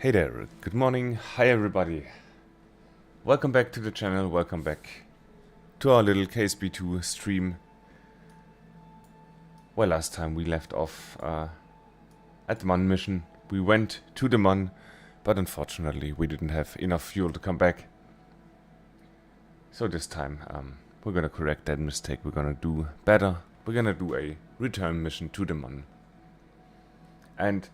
Hey there, good morning, hi everybody. Welcome back to the channel, welcome back to our little KSP2 stream. Well, last time we left off at the Mun mission. We went to the Mun, but unfortunately we didn't have enough fuel to come back. So this time we're gonna correct that mistake, we're gonna do better. We're gonna do a return mission to the Mun. And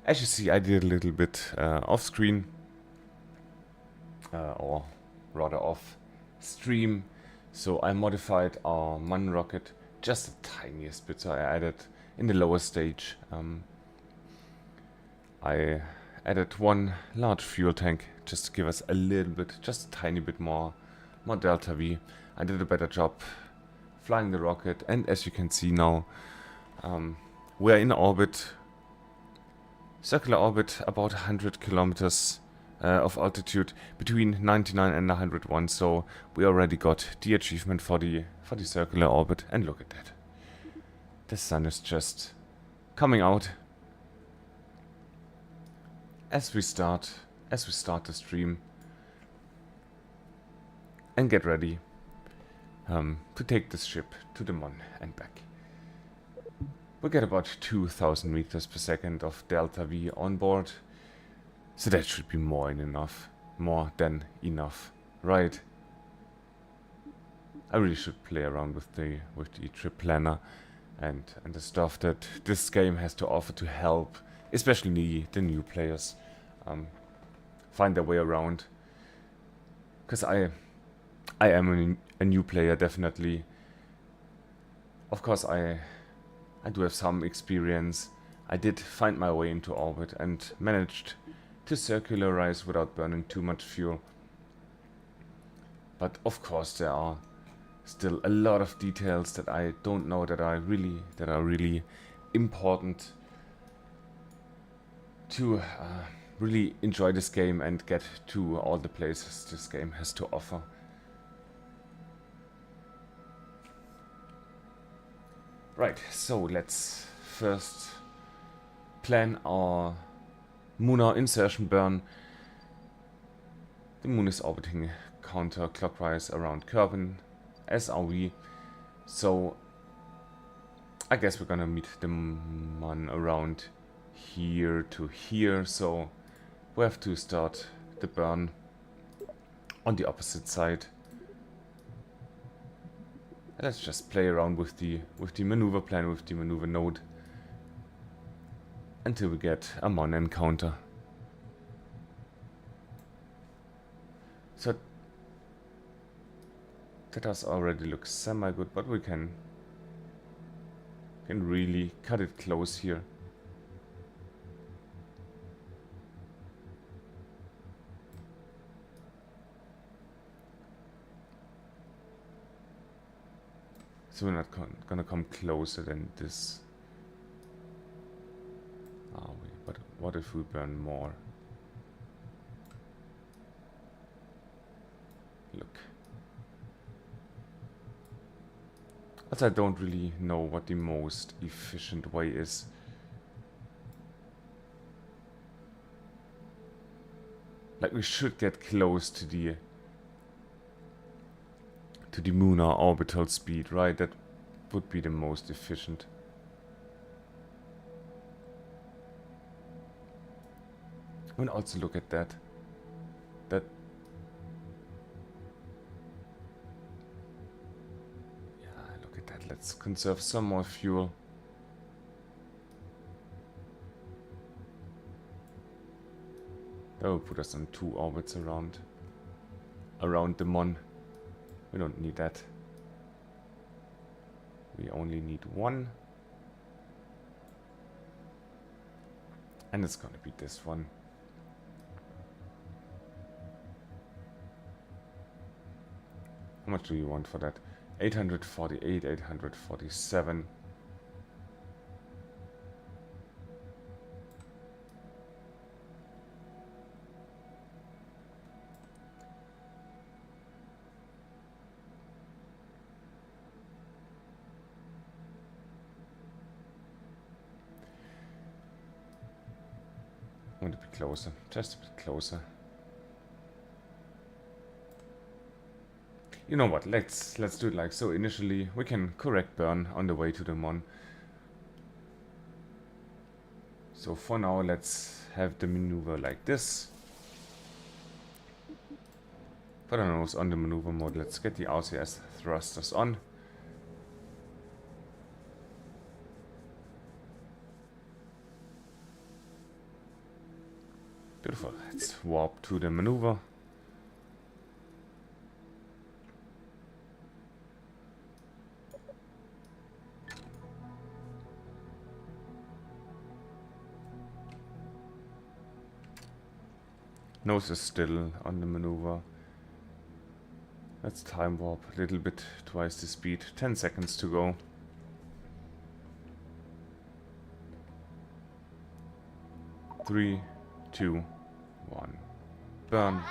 as you see, I did a little bit off screen, or rather off stream. So I modified our Mun rocket just the tiniest bit. So I added in the lower stage, I added one large fuel tank just to give us a little bit, just a tiny bit more delta V. I did a better job flying the rocket, and as you can see now, we're in orbit. Circular orbit, about 100 kilometers of altitude, between 99 and 101. So we already got the achievement for the circular orbit, and look at that. The sun is just coming out as we start the stream and get ready to take this ship to the Mun and back. We get about 2000 meters per second of delta V on board, so that should be more than enough, right? I really should play around with the trip planner and the stuff that this game has to offer to help, especially the new players, find their way around. Because I am a new player, definitely. Of course, I do have some experience. I did find my way into orbit and managed to circularize without burning too much fuel. But of course there are still a lot of details that I don't know that are really important to really enjoy this game and get to all the places this game has to offer. Right, so let's first plan our lunar insertion burn. The Moon is orbiting counterclockwise around Kerbin, as are we. So I guess we're gonna meet the Mun around here to here. So we have to start the burn on the opposite side. Let's just play around with the maneuver plan, with the maneuver node, until we get a Mun encounter. So that does already look semi-good, but we can really cut it close here. So we're not gonna come closer than this, are we? But what if we burn more? Look. But I don't really know what the most efficient way is. Like, we should get close to the lunar orbital speed, right? That would be the most efficient. And also look at that. Yeah, look at that. Let's conserve some more fuel. That will put us on 2 orbits around the Mun. We don't need that. We only need 1. And it's gonna be this one. How much do you want for that? 848, 847. want to be closer, just a bit closer. You know what? Let's do it like so. Initially, we can correct burn on the way to the mon. So for now, let's have the maneuver like this. Put our nose on the maneuver mode. Let's get the RCS thrusters on. Beautiful. Let's warp to the maneuver. Nose is still on the maneuver. Let's time warp a little bit, twice the speed. 10 seconds to go. Three, two, one. Burn.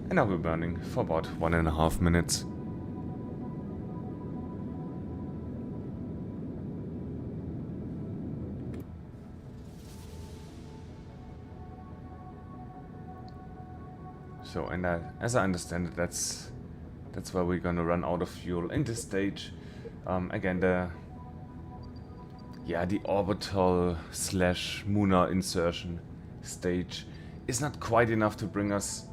And now we're burning for about 1.5 minutes. So, and as I understand it, that's where we're gonna run out of fuel in this stage. Again, the orbital / lunar insertion stage is not quite enough to bring us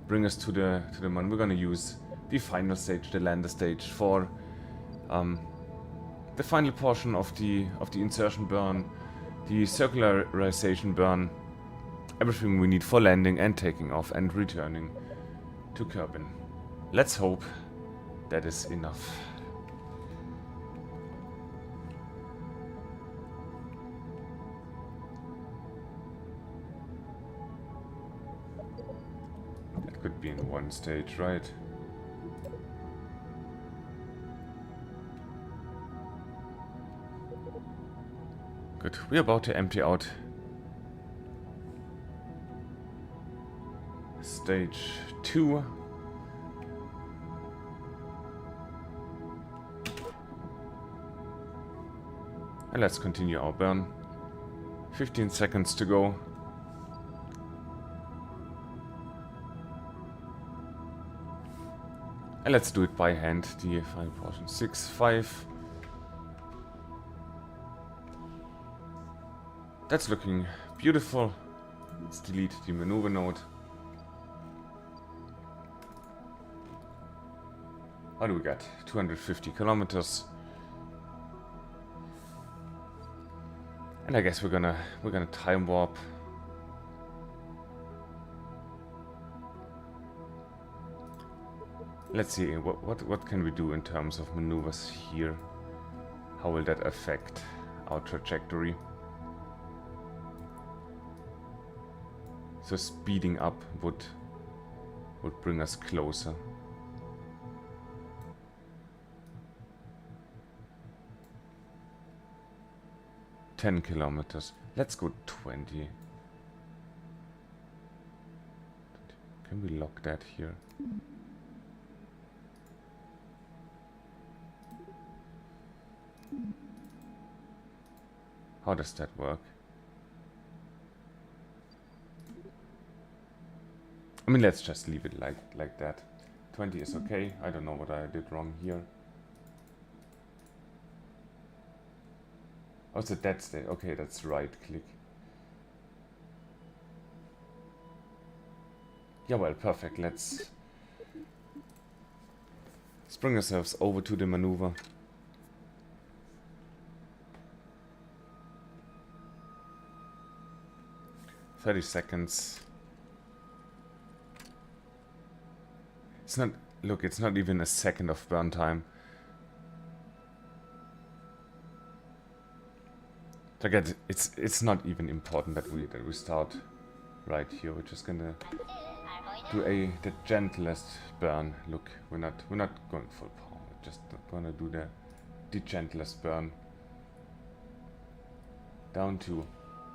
to the moon. We're gonna use the final stage, the lander stage, for the final portion of the insertion burn, the circularization burn, everything we need for landing and taking off and returning to Kerbin. Let's hope that is enough. That could be in one stage, right? Good, we're about to empty out stage 2. And let's continue our burn. 15 seconds to go. And let's do it by hand, the final portion. 6, 5. That's looking beautiful. Let's delete the maneuver node. What do we got? 250 kilometers. And I guess we're gonna time warp. Let's see what can we do in terms of maneuvers here. How will that affect our trajectory? So speeding up would bring us closer. 10 kilometers. Let's go 20. Can we lock that here? How does that work? I mean, let's just leave it like that. 20 is okay. I don't know what I did wrong here. Oh, it's a dead state. Okay, that's right click. Yeah, well, perfect. Let's bring ourselves over to the maneuver. "30 seconds. It's not, look, it's not even a second of burn time. Again, it's not even important that we start right here. We're just gonna do the gentlest burn. Look, we're not going full power. We're just gonna do the gentlest burn. Down to,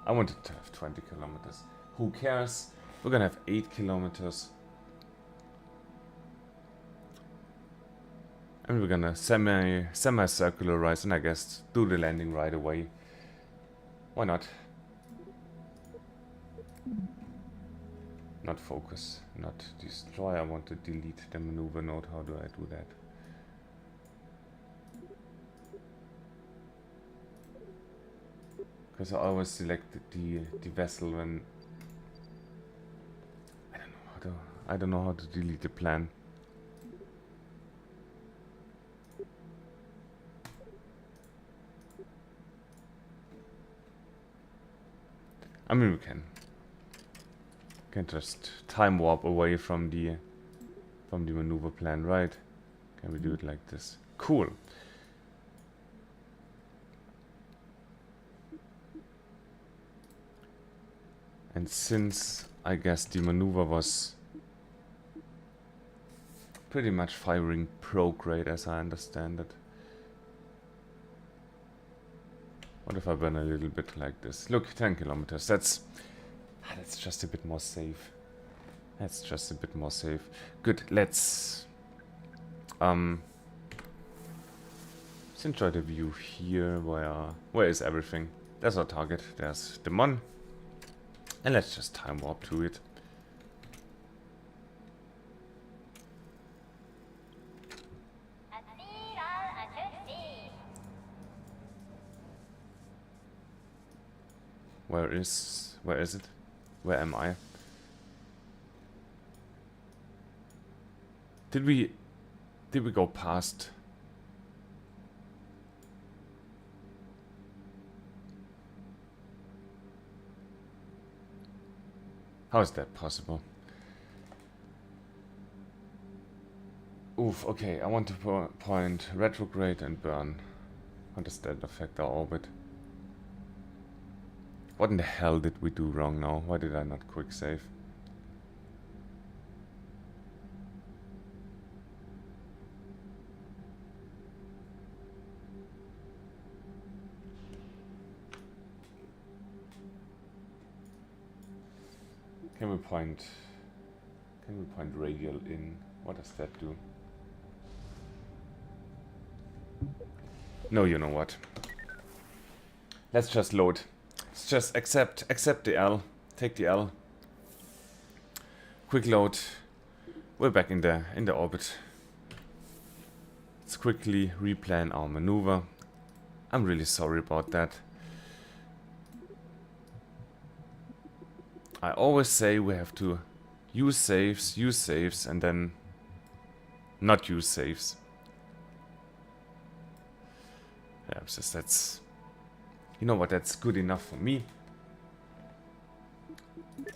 I wanted to have 20 kilometers. Who cares? We're gonna have 8 kilometers. And we're gonna semi-circularize and I guess do the landing right away. Why not? Not focus, not destroy. I want to delete the maneuver node. How do I do that? Because I always select the vessel when I don't know how to delete the plan. I mean, we can just time warp away from the maneuver plan, right? Can we do it like this? Cool. And since I guess the maneuver was pretty much firing pro-grade as I understand it. What if I burn a little bit like this? Look, 10 kilometers. That's just a bit more safe. That's just a bit more safe. Good, let's enjoy the view here. Where is everything? There's our target. There's the Mon. And let's just time warp to it. Where is it? Where am I? Did we go past? How is that possible? Oof, okay, I want to point retrograde and burn. How does that affect our orbit? What in the hell did we do wrong now? Why did I not quick save? Can we point radial in? What does that do? No, you know what? Let's just load. Let's just accept the L. Take the L. Quick load. We're back in the orbit. Let's quickly replan our maneuver. I'm really sorry about that. I always say we have to use saves, and then not use saves. Yeah, it's just that's... You know what, that's good enough for me.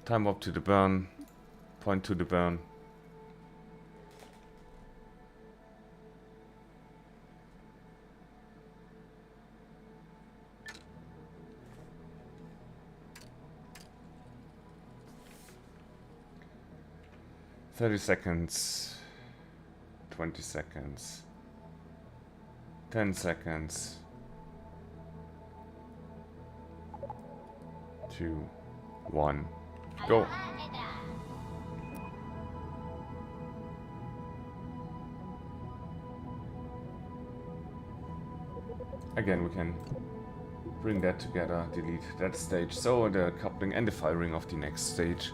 Time up to the burn. Point to the burn. $30 seconds. 20 seconds. 10 seconds. 2, 1, go. Again, we can bring that together, delete that stage, so the coupling and the firing of the next stage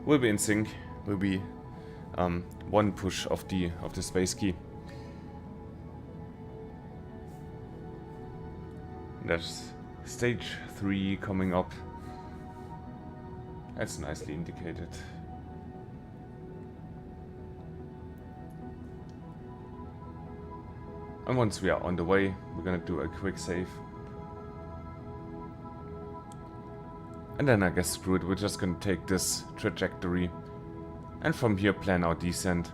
will be in sync. Will be one push of the space key. There's stage 3 coming up. That's nicely indicated. And once we are on the way, we're gonna do a quick save. And then I guess screw it, we're just gonna take this trajectory and from here plan our descent.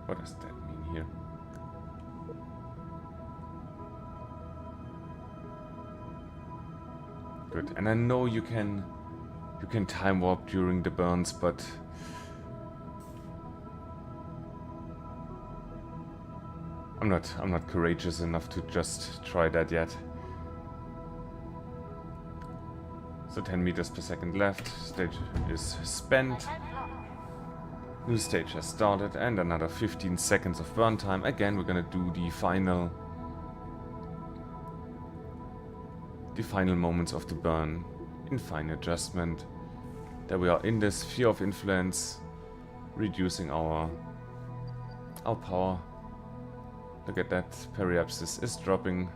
What does that mean here? Good. And I know you can time warp during the burns, but I'm not courageous enough to just try that yet. So 10 meters per second left. Stage is spent. New stage has started and another 15 seconds of burn time. Again, we're gonna do the final moments of the burn in fine adjustment. There we are in the sphere of influence, reducing our power. Look at that, periapsis is dropping.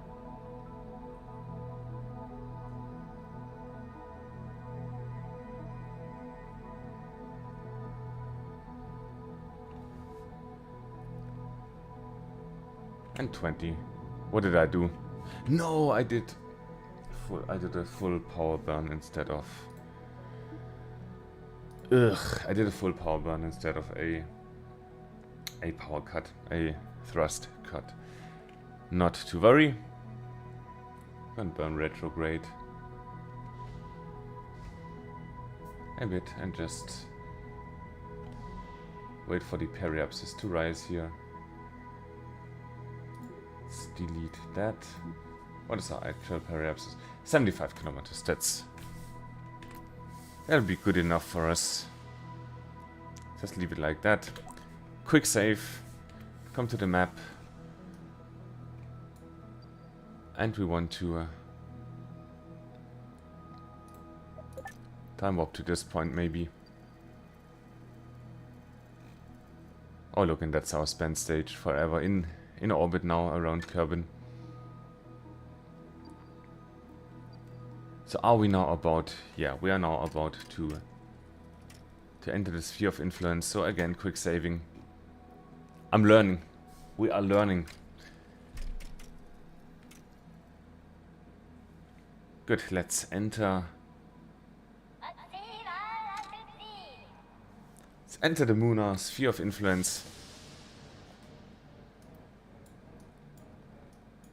And 20. What did I do? No, I did a full power burn instead of... I did a full power burn instead of a power cut, a thrust cut. Not to worry. Gonna burn retrograde a bit and just wait for the periapsis to rise here. Let's delete that. What is our actual periapsis? 75 kilometers. That'll be good enough for us. Just leave it like that. Quick save. Come to the map. And we want to time warp to this point maybe. Oh look, and that's our span stage forever in orbit now around Kerbin. So are we now about... Yeah, we are now about to enter the sphere of influence. So again, quick saving. I'm learning. We are learning. Good, let's enter. Let's enter the Lunar sphere of influence.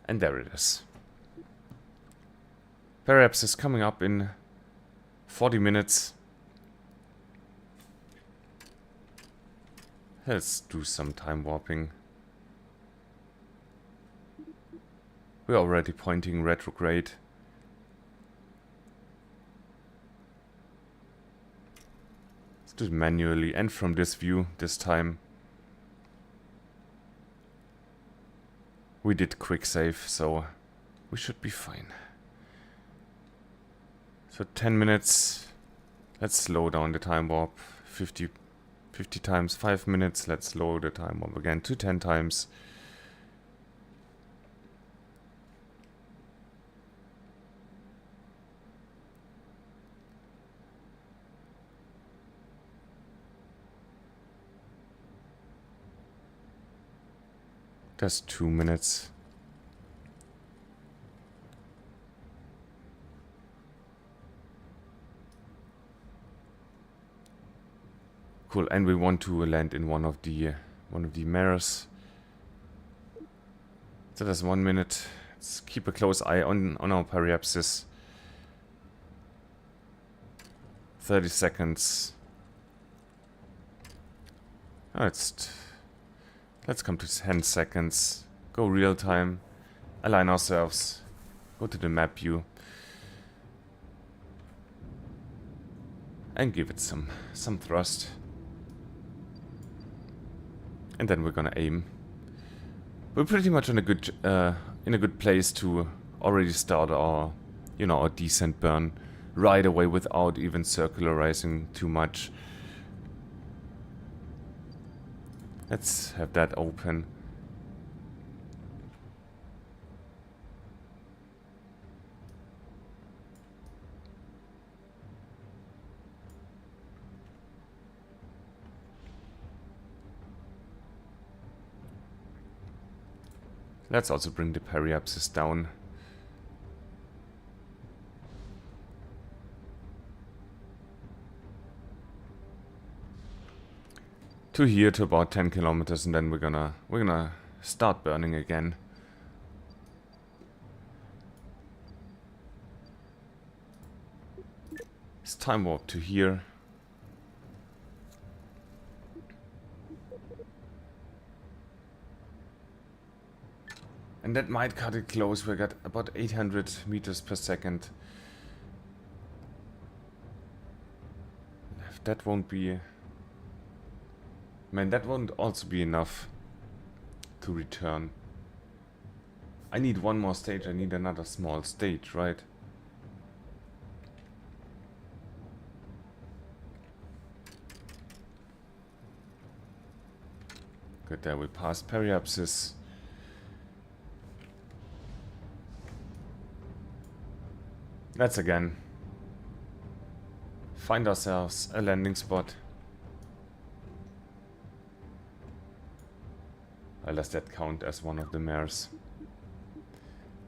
And there it is. Perhaps is coming up in 40 minutes. Let's do some time warping. We're already pointing retrograde. Let's do it manually and from this view this time. We did quick save, so we should be fine. So 10 minutes. Let's slow down the time warp. 50 times 5 minutes. Let's slow the time warp again to 10 times. Just 2 minutes. Cool, and we want to land in one of the mirrors. So that's 1 minute. Let's keep a close eye on our periapsis. 30 seconds. Oh, let's come to 10 seconds. Go real time. Align ourselves. Go to the map view. And give it some thrust. And then we're gonna aim. We're pretty much in a good place to already start our descent burn right away without even circularizing too much. Let's have that open. Let's also bring the periapsis down. To here, to about 10 kilometers, and then we're gonna start burning again. It's time warp to here. And that might cut it close. We got about 800 meters per second. That won't be... Man, that won't also be enough to return. I need one more stage. I need another small stage, right? Good, there we passed periapsis. Let's again find ourselves a landing spot. Well, does that count as one of the mares?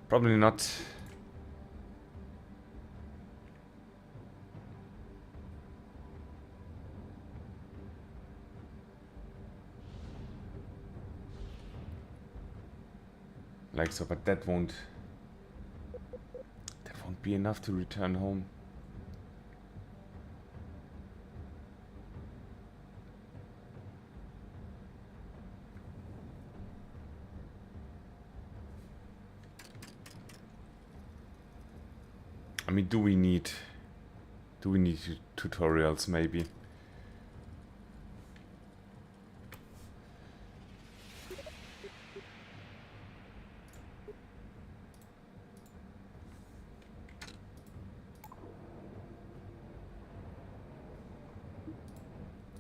Probably not. Like so, but that won't be enough to return home. I mean, do we need tutorials maybe?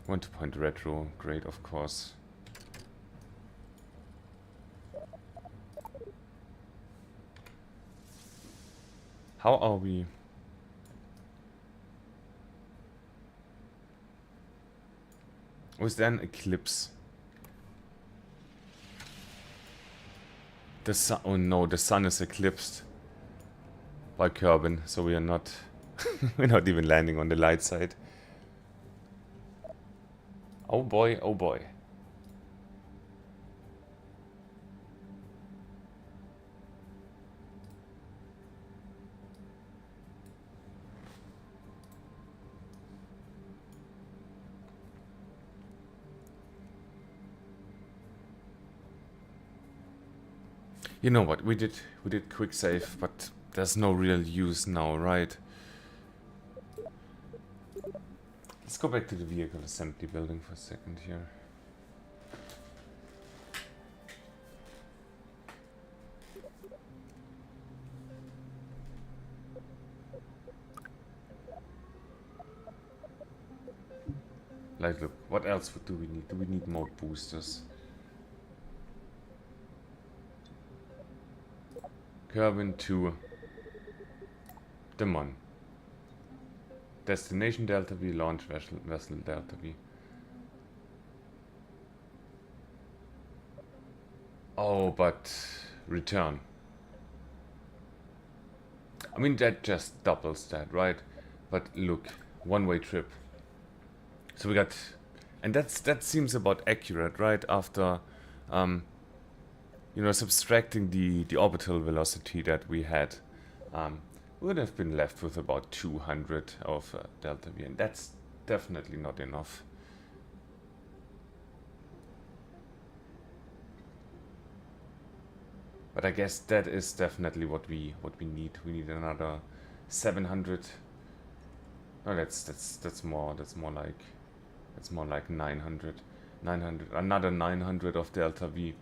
Want to point retro, great, of course. How are we? Was there an eclipse? The sun, oh no, the sun is eclipsed by Kerbin, so we are not, we're not even landing on the light side. Oh boy, oh boy. You know what, we did quick save, but there's no real use now, right? Let's go back to the vehicle assembly building for a second here. Like, look, what else do we need? Do we need more boosters? Kerbin to Demon. Destination Delta V, launch vessel Delta V. Oh, but return. I mean, that just doubles that, right? But look, one-way trip. So we got, and that seems about accurate, right? After, you know, subtracting the orbital velocity that we had, we would have been left with about 200 of delta V, and that's definitely not enough. But I guess that is definitely what we need. We need another 700. No, that's more like 900. 900, another 900 of delta V.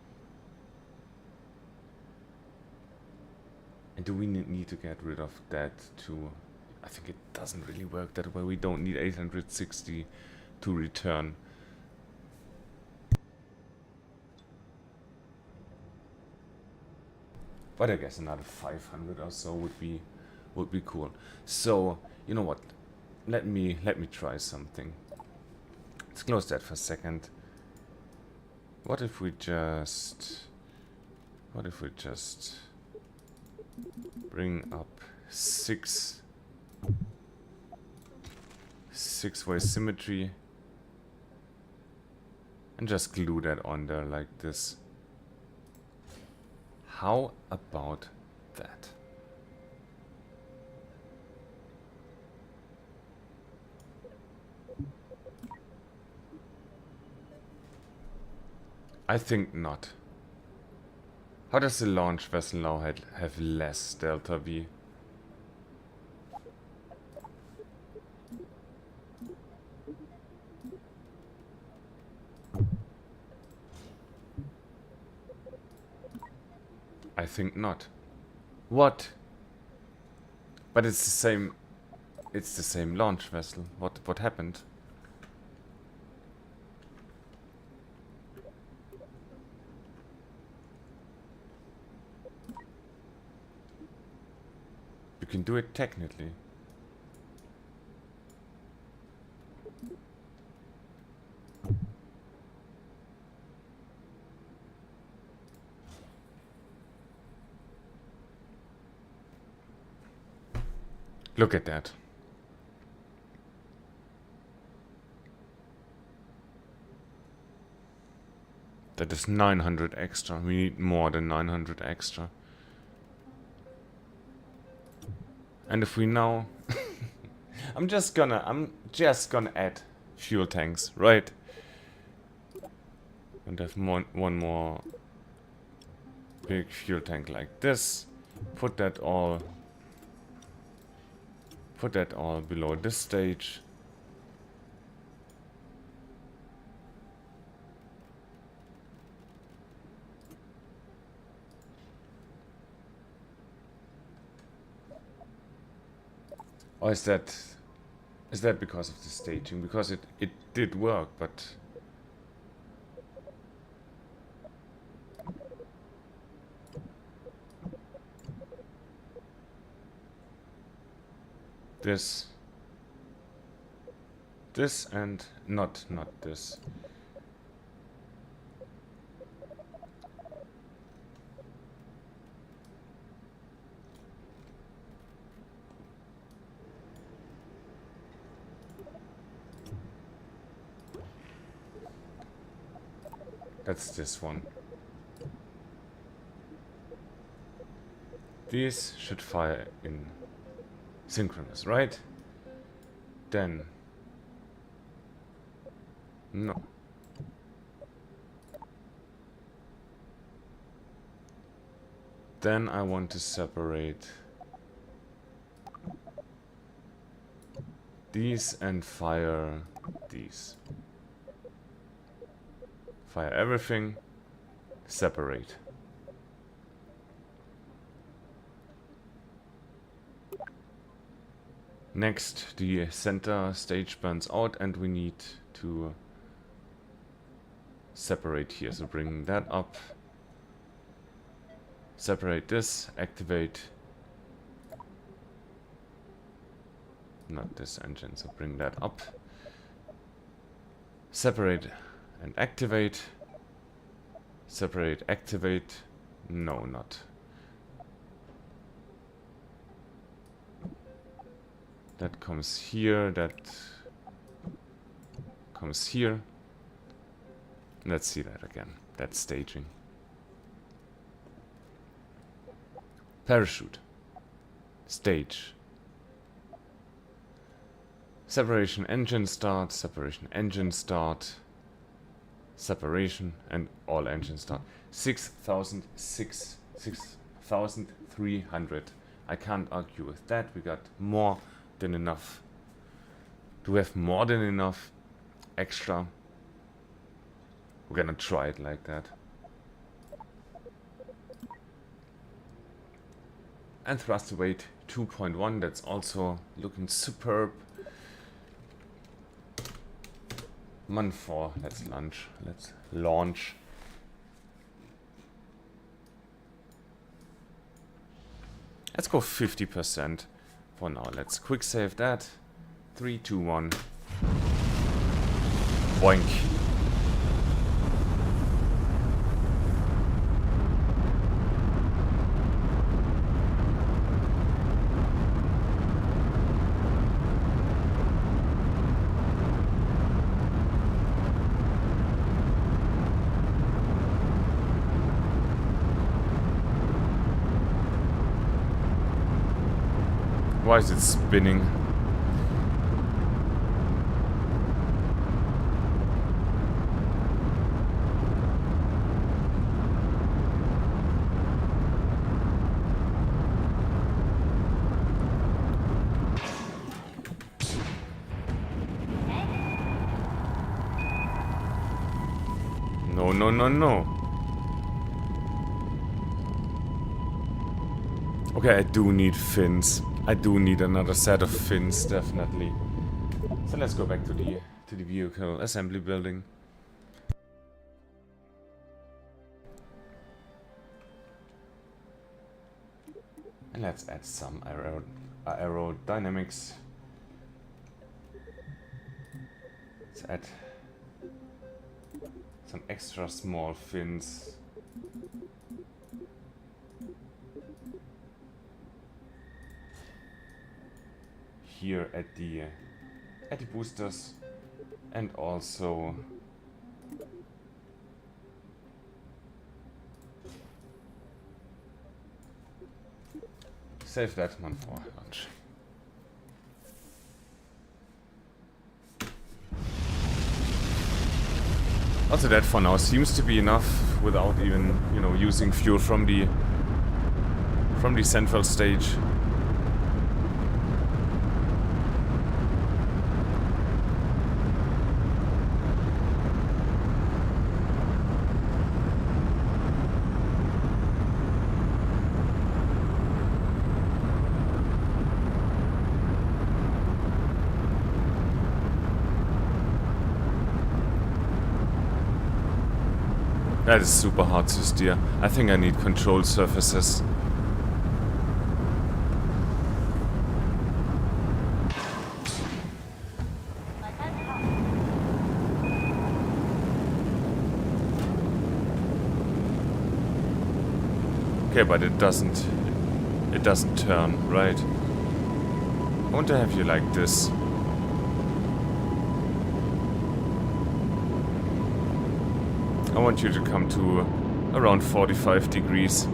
And do we need to get rid of that too? I think it doesn't really work that way. We don't need 860 to return. But I guess another 500 or so would be cool. So, you know what? Let me try something. Let's close that for a second. What if we just bring up six-way symmetry and just glue that on there like this. How about that? I think not. How does the launch vessel now have less delta V? I think not. What? But it's the same. It's the same launch vessel. What happened? You can do it technically. Look at that. That is 900 extra. We need more than 900 extra. And if we now... I'm just gonna add fuel tanks, right? And have one more big fuel tank like this. Put that all below this stage. Or is that because of the staging? Because it did work, but this and not this. That's this one. These should fire in synchronous, right? Then no. Then I want to separate these and fire these. Fire everything, separate. Next, the center stage burns out and we need to separate here. So bring that up. Separate this, activate. Not this engine, so bring that up. Separate and activate. Separate, activate. No, not. That comes here, that comes here. Let's see that again. That's staging. Parachute. Stage. Separation engine start, separation engine start. Separation and all engine start. 6,300. I can't argue with that. We got more than enough. Do we have more than enough extra? We're gonna try it like that. And thrust weight 2.1. That's also looking superb. Man 4. Let's launch. Let's launch. Let's go 50% for now. Let's quick save that. 3, 2, 1. Boink. Why is it spinning? No, no, no, no. Okay, I do need fins. I do need another set of fins, definitely. So let's go back to the vehicle assembly building. And let's add some aerodynamics. Let's add some extra small fins. Here at the boosters, and also save that one for lunch. Also, that for now seems to be enough without even, you know, using fuel from the central stage. That is super hard to steer. I think I need control surfaces. Okay, but it doesn't turn, right? I want to have you like this. I want you to come to around 45 degrees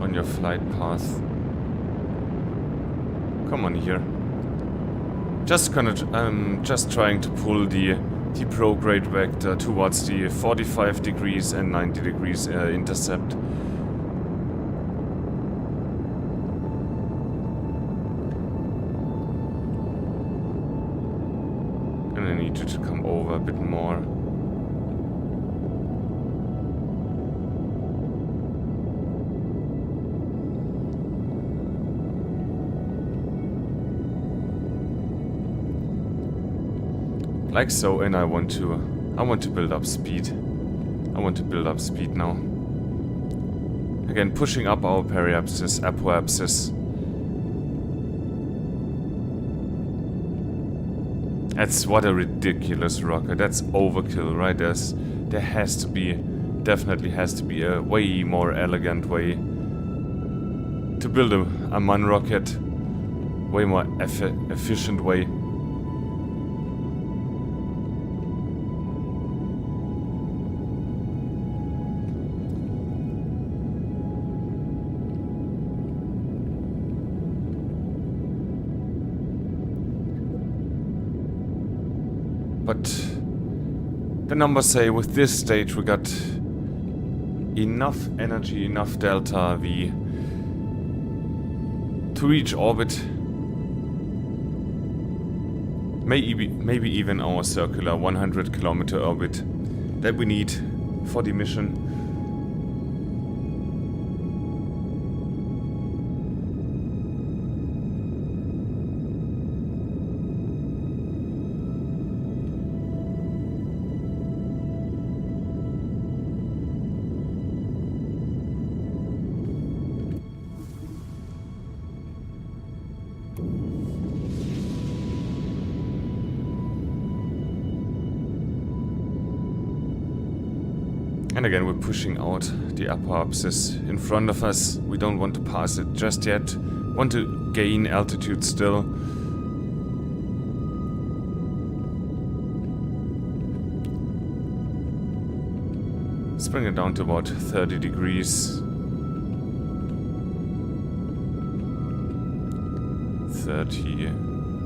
on your flight path. Come on here. Just trying to pull the prograde vector towards the 45 degrees and 90 degrees intercept. And I need you to come over a bit more. Like so, and I want to build up speed. I want to build up speed now. Again, pushing up our periapsis, apoapsis. That's what a ridiculous rocket. That's overkill, right? There has to be, definitely has to be a way more elegant way to build a MAN rocket. Way more efficient way. But the numbers say with this stage we got enough energy, enough delta V to reach orbit. Maybe even our circular 100-kilometer orbit that we need for the mission. And again, we're pushing out the apoapsis in front of us. We don't want to pass it just yet. Want to gain altitude still. Let's bring it down to about 30 degrees.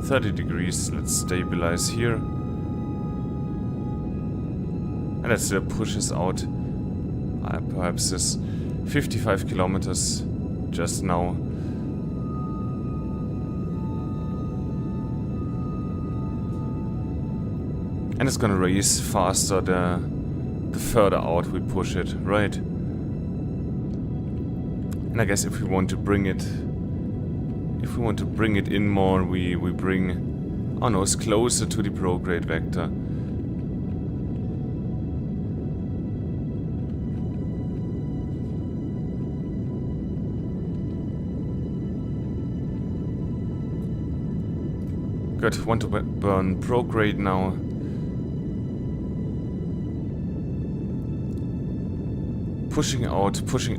30 degrees. Let's stabilize here. And that still pushes out perhaps this 55 kilometers just now. And it's gonna raise faster the further out we push it, right? And I guess if we want to bring it in more, we bring our nose closer to the prograde vector. Good, want to burn prograde now. Pushing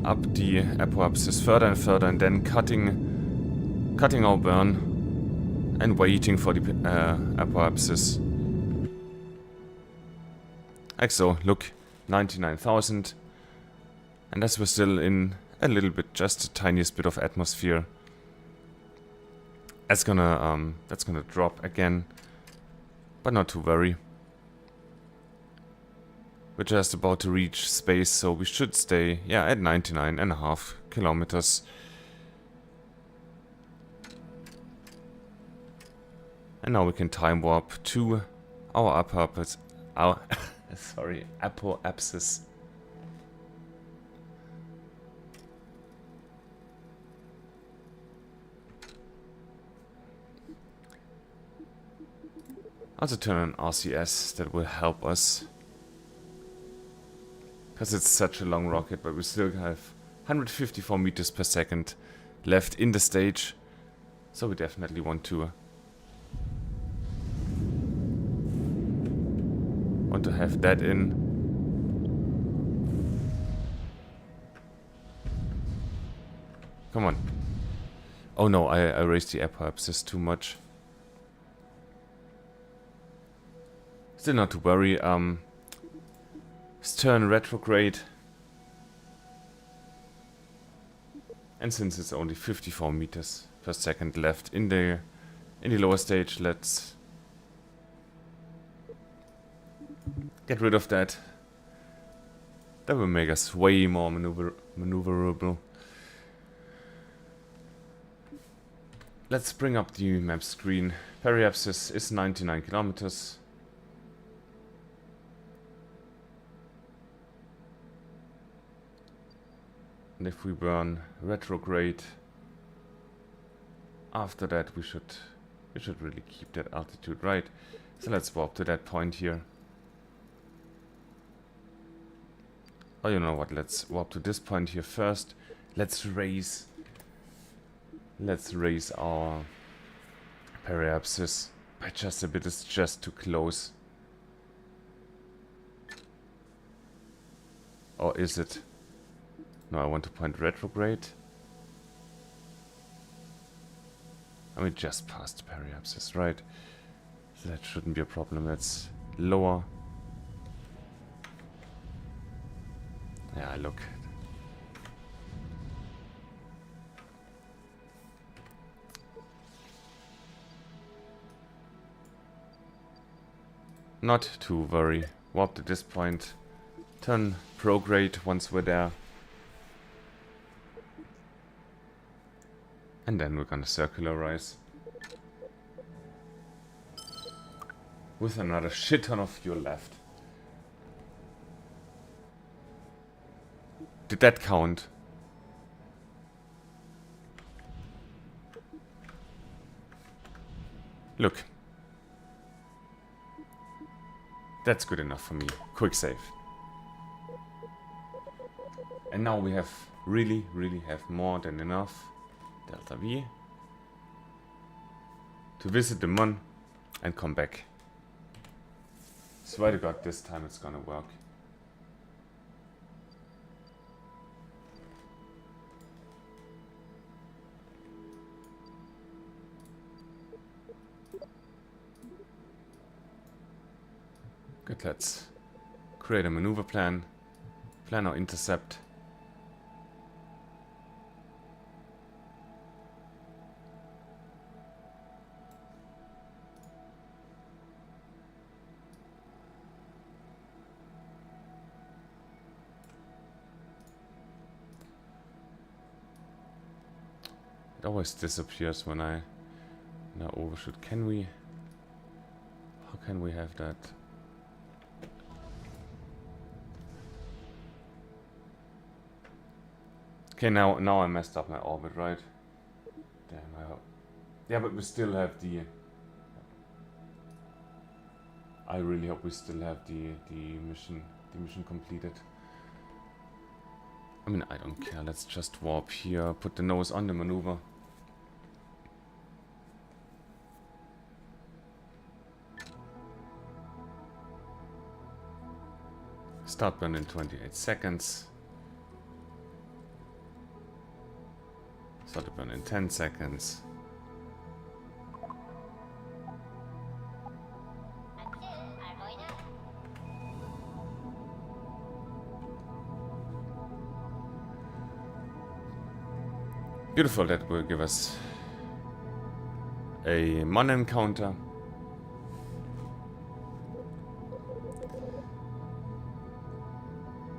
up the apoapsis further and further, and then cutting our burn and waiting for the apoapsis. Like so, look, 99,000. And as we're still in a little bit, just the tiniest bit of atmosphere. That's gonna drop again, but not to worry. We're just about to reach space, so we should stay, yeah, at 99.5 kilometers. And now we can time warp to our apoapsis. Apoapsis. Also turn on RCS, that will help us. Because it's such a long rocket, but we still have 154 meters per second left in the stage. So we definitely want to have that in. Come on. Oh no, I raised the apoapsis too much. Still not to worry. Let's turn retrograde. And since it's only 54 meters per second left in the lower stage, let's get rid of that. That will make us way more maneuverable. Let's bring up the map screen. Periapsis is 99 kilometers. And if we burn retrograde, after that we should really keep that altitude, right? So let's warp to that point here. Oh, you know what? Let's warp to this point here first. Let's raise our periapsis by just a bit. It's just too close. Or is it? No, I want to point retrograde. I mean, just past periapsis, right? So that shouldn't be a problem. Let's lower. Yeah, look. Not to worry. Warp to this point. Turn prograde once we're there. And then we're gonna circularize. With another shit ton of fuel left. Did that count? Look. That's good enough for me. Quick save. And now we have really have more than enough Delta V to visit the Mun and come back. Swear to God, this time it's gonna work. Good, let's create a maneuver plan. Plan our intercept. It always disappears when I now overshoot. Can we? How can we have that? Okay, now I messed up my orbit, right? Damn, I hope. Yeah, but we still have the... I really hope we still have the mission completed. I mean, I don't care. Let's just warp here, put the nose on the maneuver. Start burn in 28 seconds. Start to burn in 10 seconds. Beautiful, that will give us a Mon encounter.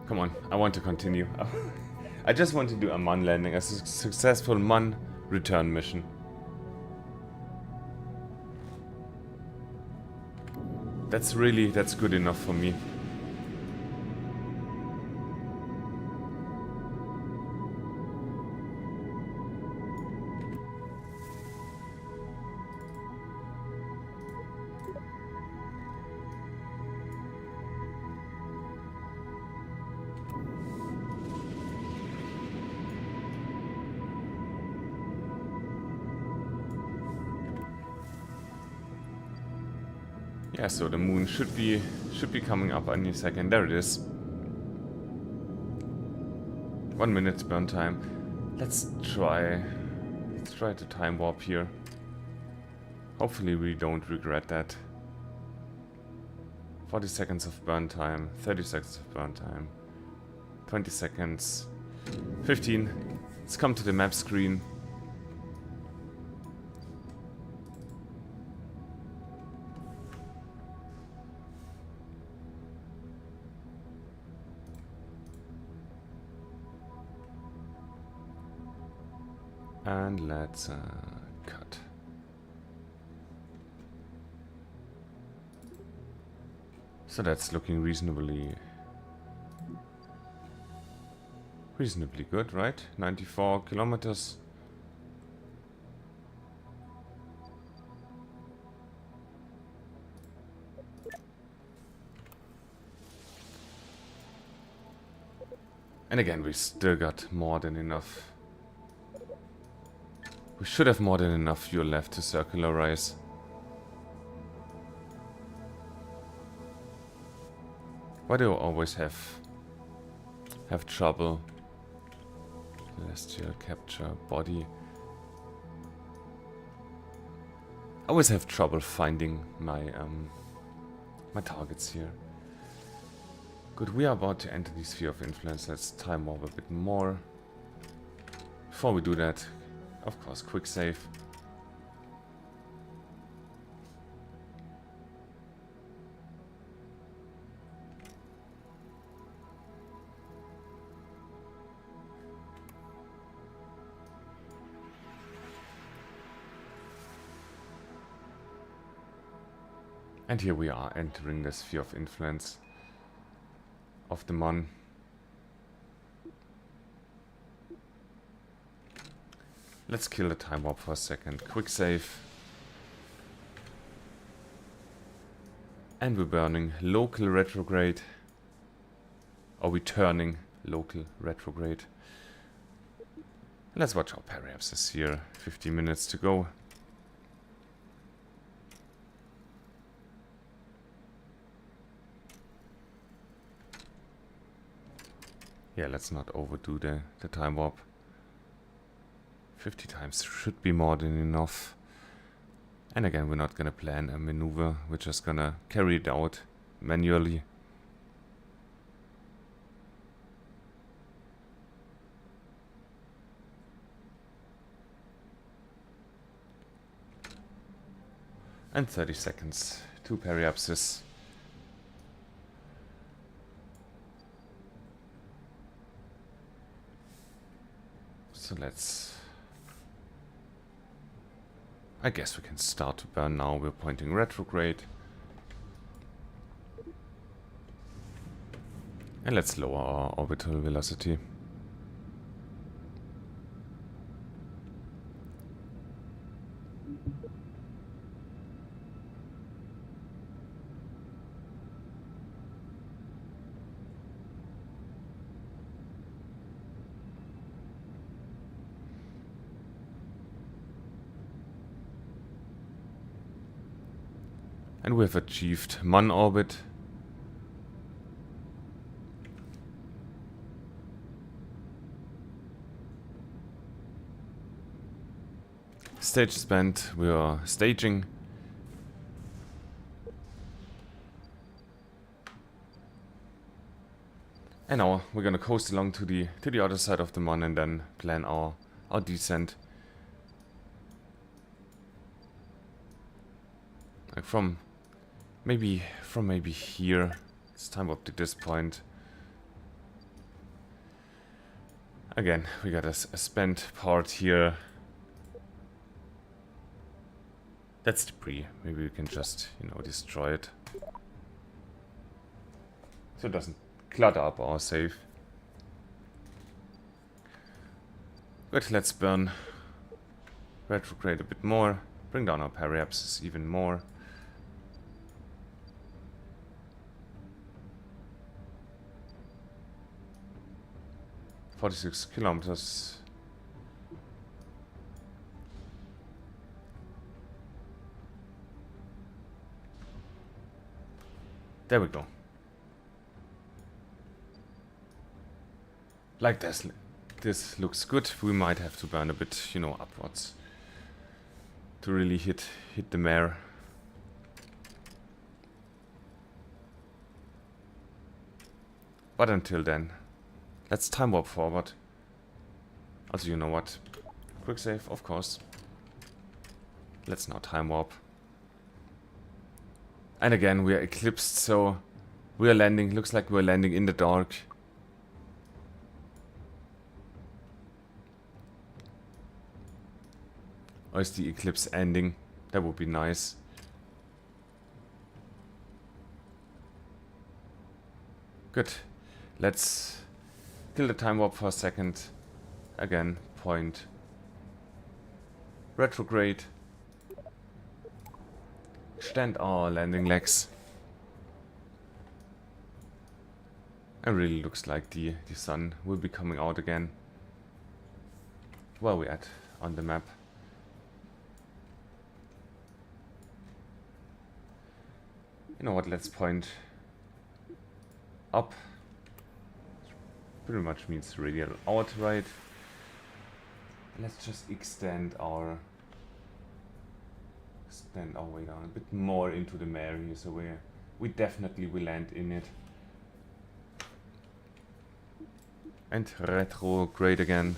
Come on, I want to continue. I just want to do a Mon landing, a successful Mon return mission. That's good enough for me. Yeah, so the moon should be coming up any second. There it is. 1 minute burn time. Let's try to time warp here. Hopefully we don't regret that. 40 seconds of burn time, 30 seconds of burn time, 20 seconds, 15. Let's come to the map screen. And let's cut. So that's looking reasonably good, right? 94 kilometers. And again, we still got more than enough. We should have more than enough fuel left to circularize. Why do I always have trouble? Celestial capture body. I always have trouble finding my my targets here. Good, we are about to enter the sphere of influence. Let's time warp a bit more. Before we do that, of course, quick save. And here we are entering the sphere of influence of the Mon. Let's kill the time warp for a second. Quick save. And we're burning local retrograde. Or we're turning local retrograde. Let's watch our periapsis here. 50 minutes to go. Yeah, let's not overdo the time warp. 50 times should be more than enough. And again, we're not gonna plan a maneuver. We're just gonna carry it out manually. And 30 seconds to periapsis. So let's... I guess we can start to burn now. We're pointing retrograde. And let's lower our orbital velocity. And we have achieved Mon orbit. Stage spent, we are staging. And now we're gonna coast along to the other side of the Mon and then plan our descent. Like from maybe here. It's time up to this point. Again, we got a spent part here. That's debris. Maybe we can just, you know, destroy it. So it doesn't clutter up our save. Good, let's burn retrograde a bit more. Bring down our periapsis even more. "46 kilometers. There we go. Like this. This looks good. We might have to burn a bit, you know, upwards to really hit the mare. But until then, let's time warp forward. Also, you know what? Quick save, of course. Let's now time warp. And again, we are eclipsed, so we are landing. Looks like we're landing in the dark. Or is the eclipse ending? That would be nice. Good. Let's kill the time warp for a second. Again, point retrograde. Extend our landing legs. It really looks like the sun will be coming out again. Where are we at on the map? You know what, let's point up. Pretty much means radial out, right? Let's just extend our way down a bit more into the mare here, so we definitely will land in it. And retrograde again.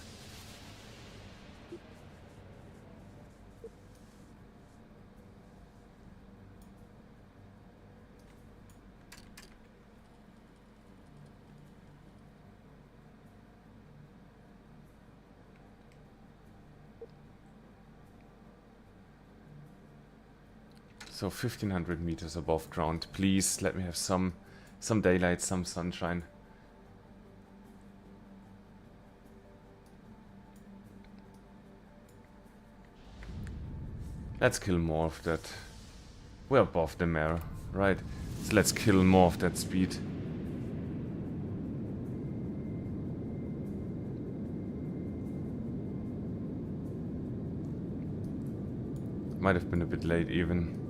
So 1500 meters above ground. Please let me have some daylight, some sunshine. Let's kill more of that. We're above the mare, right? So let's kill more of that speed. Might have been a bit late even.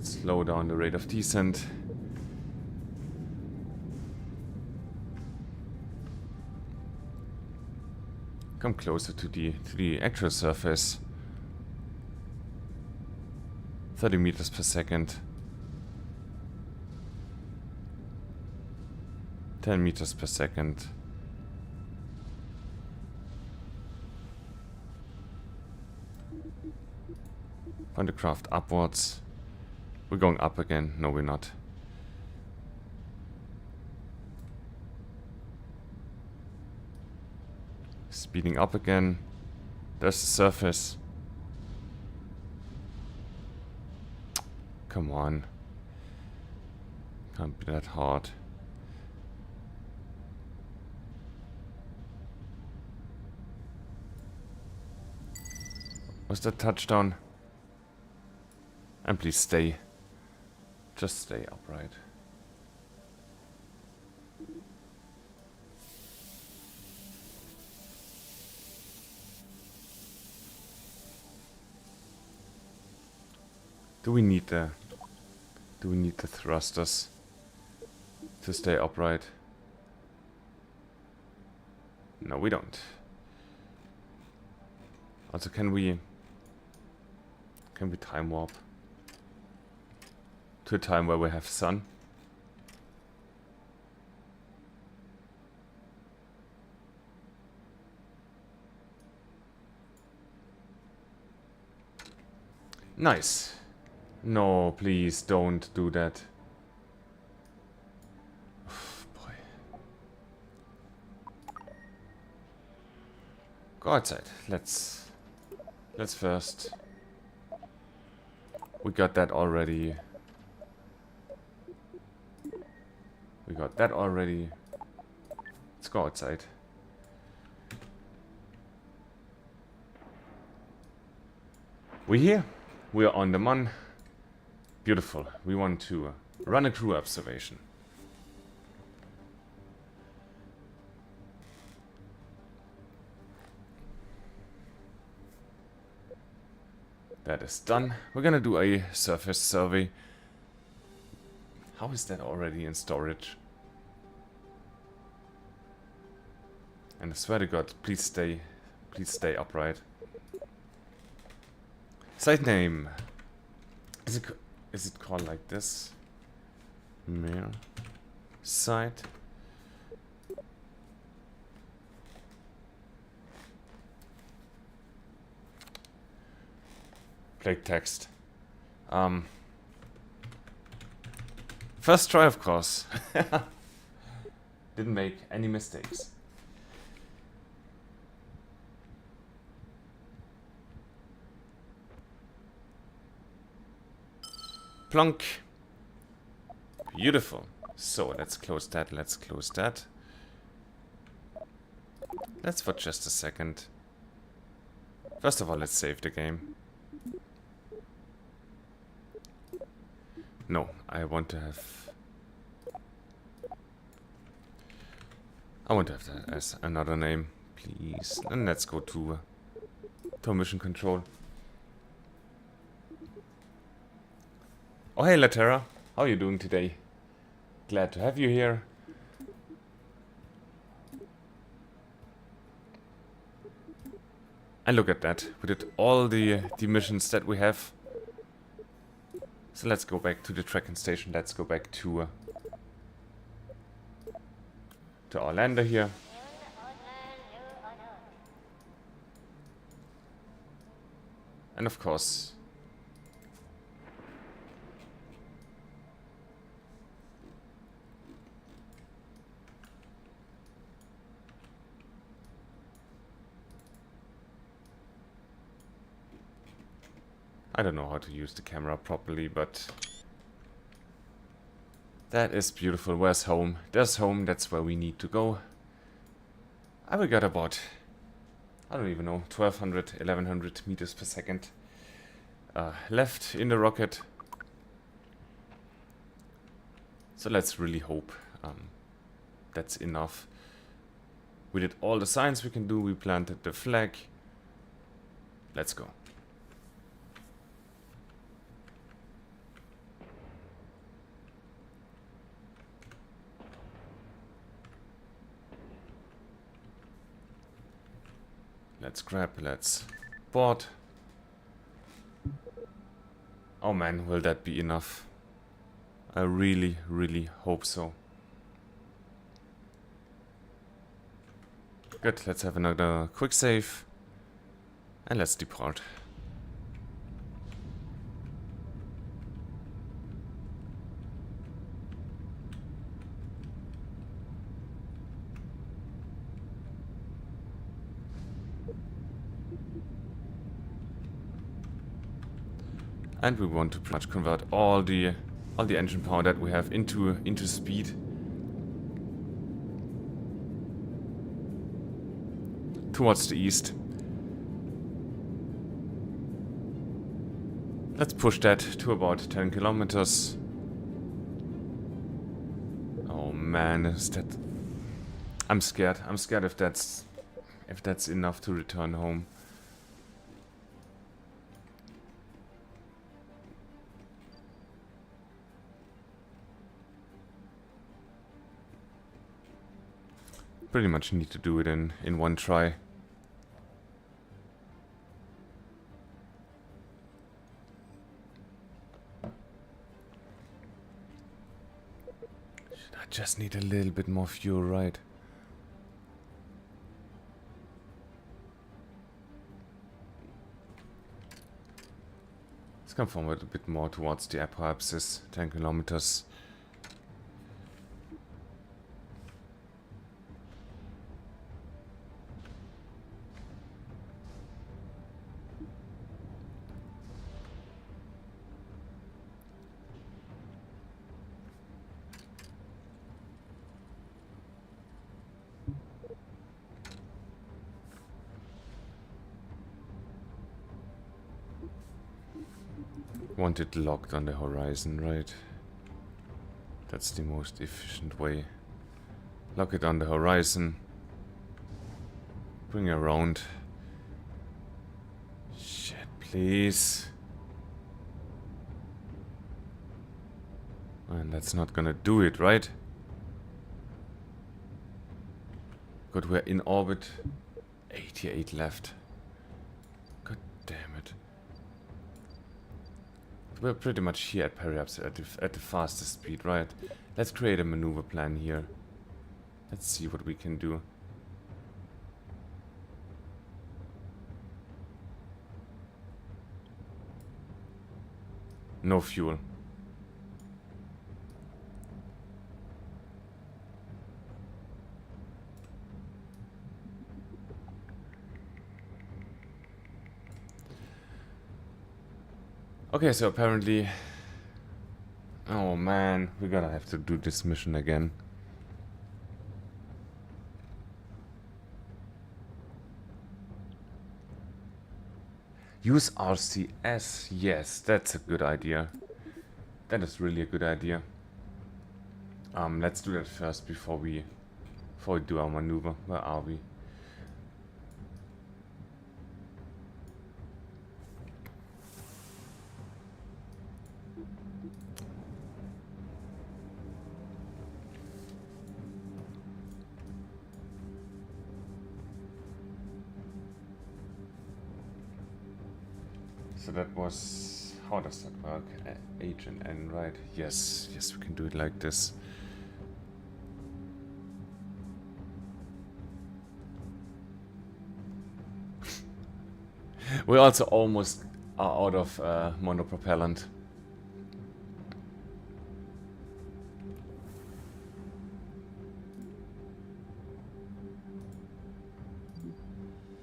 Slow down the rate of descent. Come closer to the actual surface. 30 meters per second. 10 meters per second. Point the craft upwards. We're going up again. No, we're not. Speeding up again. There's the surface. Come on. Can't be that hard. Was that touchdown? And please stay. Just stay upright. Do we need the thrusters to stay upright? No, we don't. Also, can we time warp to a time where we have sun? Nice. No, please don't do that. Boy. Go outside. Let's first. We got that already. We got that already. Let's go outside. We're here. We are on the Mon. Beautiful. We want to run a crew observation. That is done. We're gonna do a surface survey. How is that already in storage? And I swear to God, please stay upright. Site name. Is it called like this? Mere site. Plague text. First try, of course. Didn't make any mistakes. Plonk. Beautiful. So let's close that. Let's close that. Let's for just a second. First of all, let's save the game. No, I want to have that as another name, please. And let's go to mission control. Oh hey Latera, how are you doing today? Glad to have you here. And look at that, we did all the missions that we have. So let's go back to the tracking station. Let's go back to our lander here. And of course, I don't know how to use the camera properly, but that is beautiful. Where's home? There's home. That's where we need to go. We got about, I don't even know, 1200, 1100 meters per second left in the rocket. So let's really hope that's enough. We did all the science we can do. We planted the flag. Let's go. Let's grab, let's board. Oh man, will that be enough? I really, really hope so. Good, let's have another quick save. And let's depart. And we want to pretty much convert all the engine power that we have into speed. Towards the east. Let's push that to about 10 kilometers. Oh man, is that... I'm scared. I'm scared if that's enough to return home. Pretty much need to do it in one try. I just need a little bit more fuel, right? Let's come forward a bit more towards the apoapsis, 10 kilometers. Want it locked on the horizon, right? That's the most efficient way. Lock it on the horizon. Bring it around. Shit, please. And that's not gonna do it, right? Good, we're in orbit. 88 left. God damn it. We're pretty much here at periaps at the fastest speed, right? Let's create a maneuver plan here. Let's see what we can do. No fuel. Okay, so apparently... Oh man, we're gonna have to do this mission again. Use RCS. Yes, that's a good idea. That is really a good idea. Let's do that first before we do our maneuver. Where are we? So that was... How does that work? H and N, right? Yes, yes, we can do it like this. We also almost are out of monopropellant.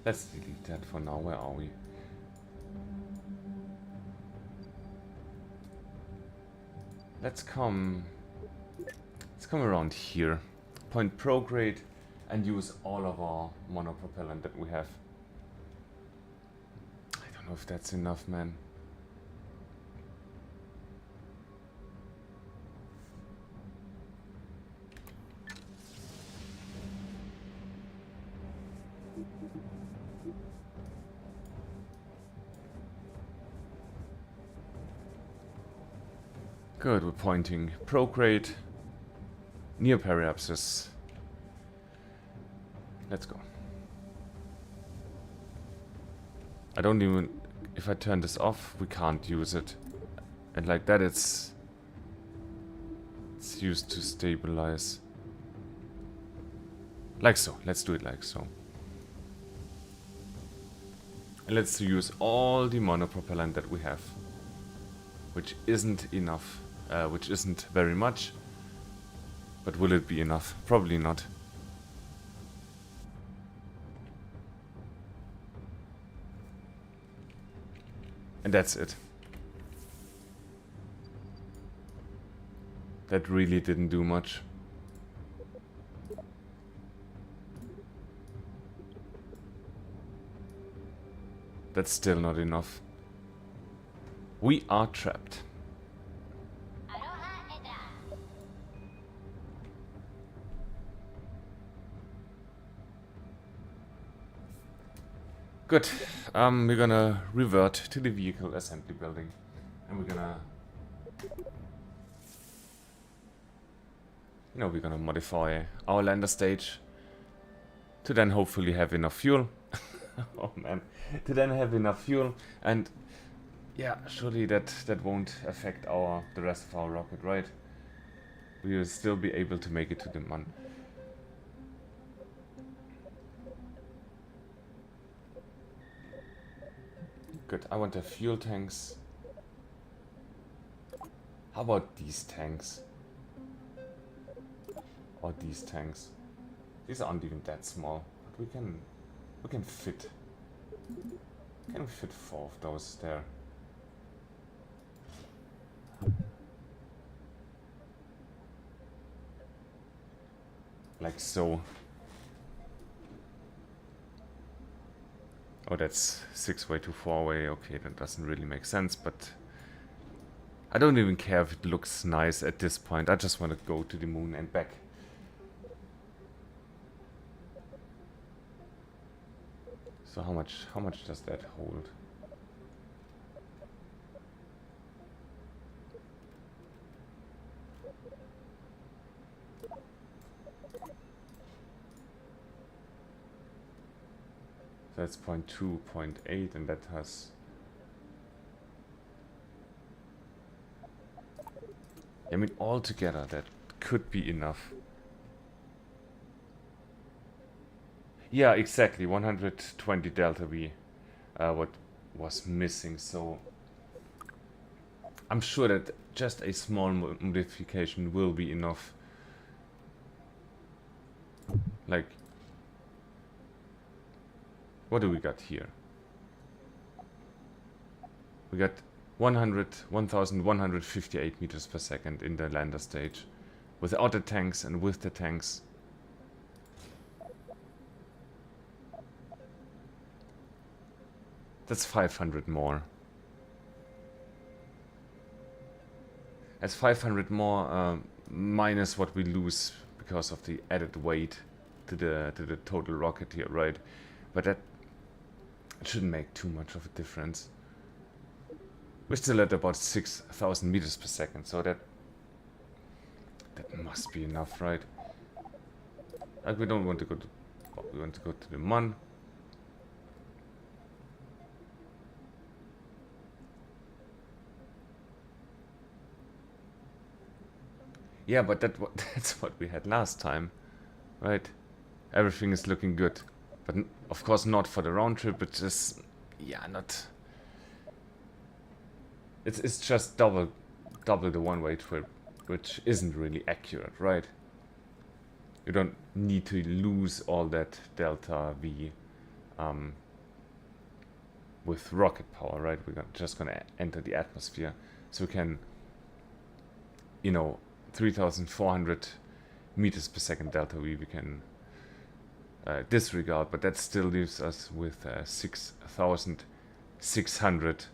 Let's delete that for now. Where are we? Let's come around here. Point prograde and use all of our monopropellant that we have. I don't know if that's enough, man. Good, we're pointing prograde near periapsis. Let's go. I don't even... If I turn this off, we can't use it. And like that, it's used to stabilize. Like so. Let's do it like so. And let's use all the monopropellant that we have. Which isn't enough. Which isn't very much. But will it be enough? Probably not. And that's it. That really didn't do much. That's still not enough. We are trapped. Good. We're gonna revert to the vehicle assembly building. And we're gonna... we're gonna modify our lander stage to then hopefully have enough fuel. Oh man. To then have enough fuel, and yeah, surely that won't affect the rest of our rocket, right? We will still be able to make it to the moon. Good. I want the fuel tanks. How about these tanks? Or these tanks? These aren't even that small, but we can fit. Can we fit 4 of those there? Like so. Oh, that's 6 way to 4 way. Okay, that doesn't really make sense, but I don't even care if it looks nice at this point. I just want to go to the moon and back. So how much does that hold? So that's 0.2, 0.8, and that has... I mean, altogether that could be enough. Yeah, exactly, 120 delta V. What was missing, so... I'm sure that just a small modification will be enough. Like... What do we got here? We got 1,158 meters per second in the lander stage. Without the tanks and with the tanks. That's 500 more. That's 500 more minus what we lose because of the added weight to the total rocket here, right? But that shouldn't make too much of a difference. We're still at about 6,000 meters per second, so that must be enough, right? Like, we don't want to go to... We want to go to the moon. Yeah, but that's what we had last time, right? Everything is looking good. But of course not for the round trip, it's just... Yeah, not... It's just double the one-way trip, which isn't really accurate, right? You don't need to lose all that delta V with rocket power, right? We're just gonna enter the atmosphere, so we can, 3,400 meters per second delta V we can disregard, but that still leaves us with 6,600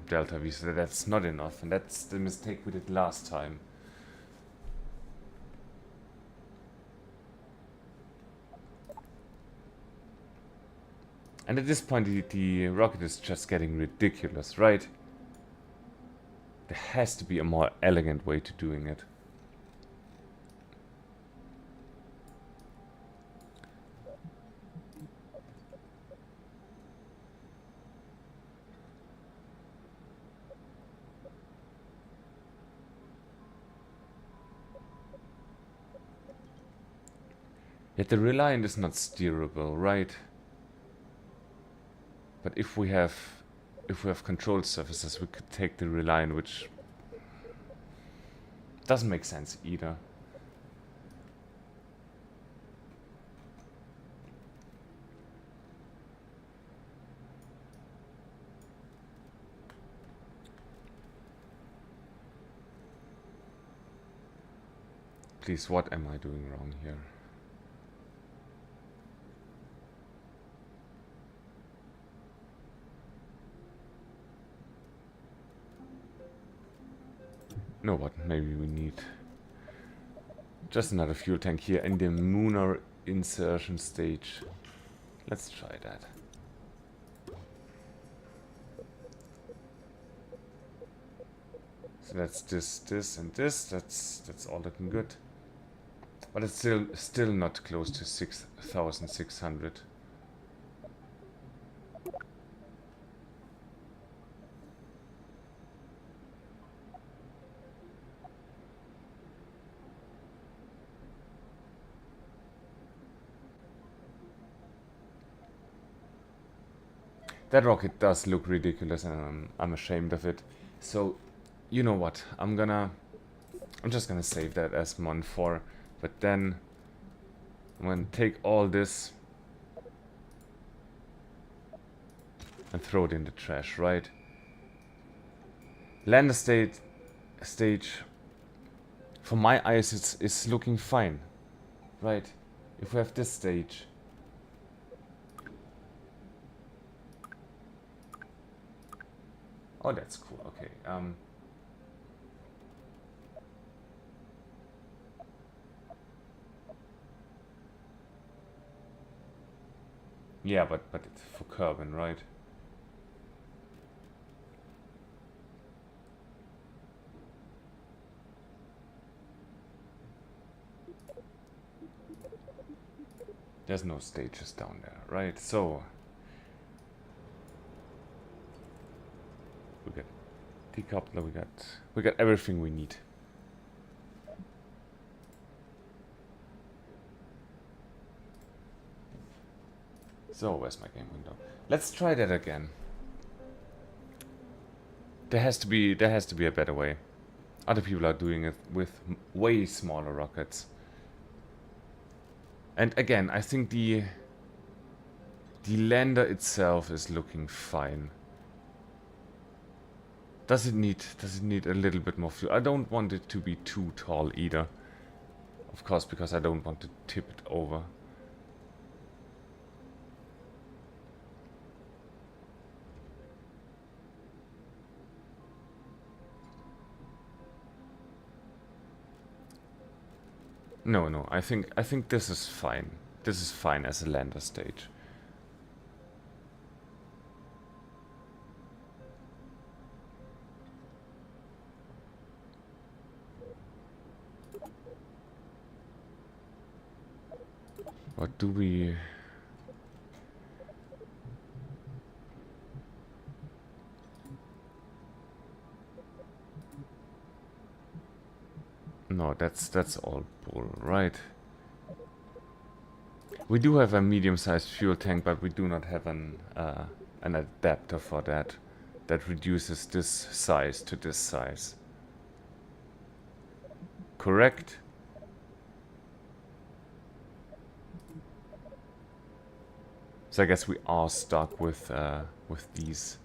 delta V, so that's not enough, and that's the mistake we did last time. And at this point the rocket is just getting ridiculous, right? There has to be a more elegant way to doing it. Yet the Reliant is not steerable, right? But if we have control surfaces, we could take the Reliant, which doesn't make sense either. Please, what am I doing wrong here? No, what? Maybe we need just another fuel tank here in the lunar insertion stage. Let's try that. So that's this, and this. That's all looking good. But it's still not close to 6,600. That rocket does look ridiculous, and I'm ashamed of it. So, you know what? I'm just gonna save that as Mon 4, but then I'm gonna take all this and throw it in the trash, right? Lander stage, for my eyes, it's looking fine, right? If we have this stage. Oh, that's cool. Okay. Yeah, but it's for Kerbin, right? There's no stages down there, right? So we got decoupler, we got everything we need. So where's my game window? Let's try that again. There has to be a better way. Other people are doing it with way smaller rockets. And again, I think the lander itself is looking fine. Does it need a little bit more fuel? I don't want it to be too tall either. Of course, because I don't want to tip it over. No, I think this is fine. This is fine as a lander stage. What do we... No, that's all bull, right? We do have a medium-sized fuel tank, but we do not have an adapter for that. That reduces this size to this size. Correct? So I guess we are stuck with these.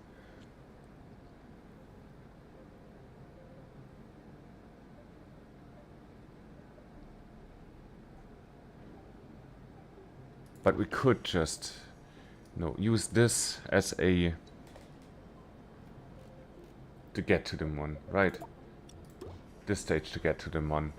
But we could just, use this as a... to get to the Mon, right? This stage to get to the Mon.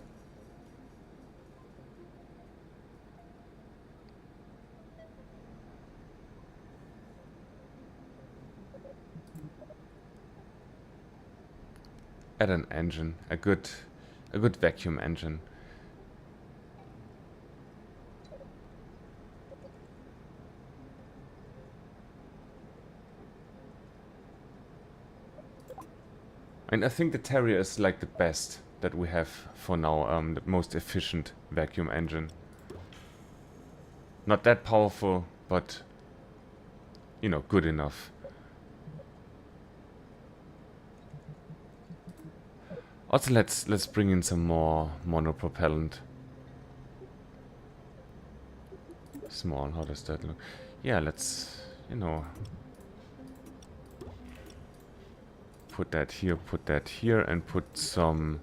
Add an engine, a good vacuum engine. And I think the Terrier is like the best that we have for now, the most efficient vacuum engine. Not that powerful, but, good enough. Also, let's bring in some more monopropellant. Small, how does that look? Yeah, let's, put that here, and put some...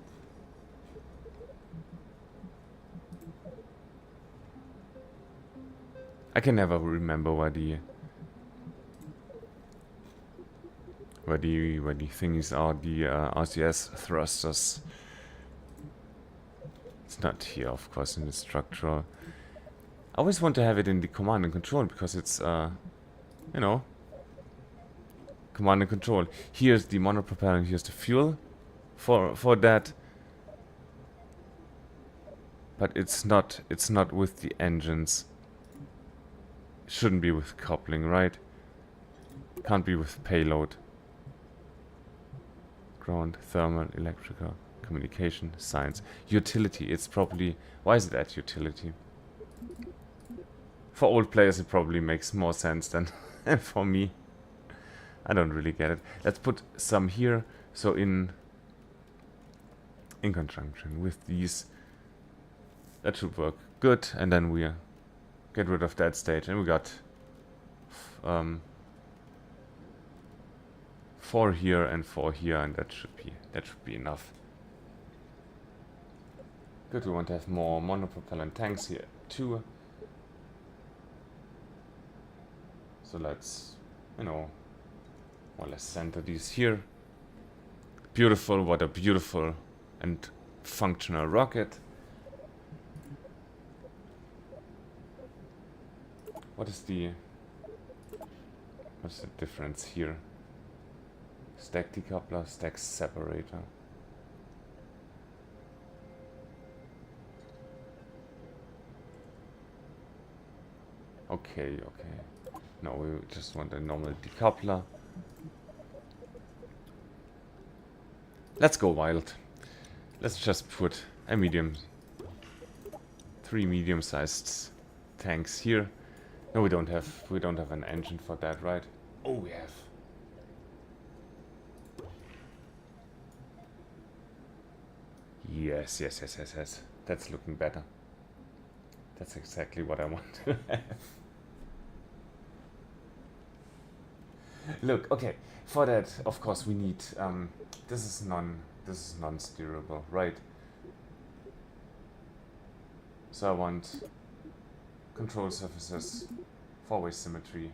I can never remember where the thingies are, the RCS thrusters. It's not here, of course, in the structural. I always want to have it in the command and control because it's, you know, command and control. Here's the monopropeller and here's the fuel for that. But it's not with the engines. Shouldn't be with coupling, right? Can't be with payload. Ground, thermal, electrical, communication, science. Utility, it's probably... Why is it at utility? For old players it probably makes more sense than for me. I don't really get it. Let's put some here, so in conjunction with these, that should work good, and then we get rid of that stage, and we got 4 here and 4 here, and that should be enough. Good, we want to have more monopropellant tanks here too. So let's, you know, more or less center these here. Beautiful, what a beautiful and functional rocket. What's the difference here? Stack decoupler, stack separator. Okay. No, we just want a normal decoupler. Let's go wild. Let's just put a 3 medium-sized tanks here. No, we don't have an engine for that, right? Oh, we have. Yes. That's looking better. That's exactly what I want to have. Look, okay. For that, of course, we need. This is non-steerable, right? So I want control surfaces, 4-way symmetry,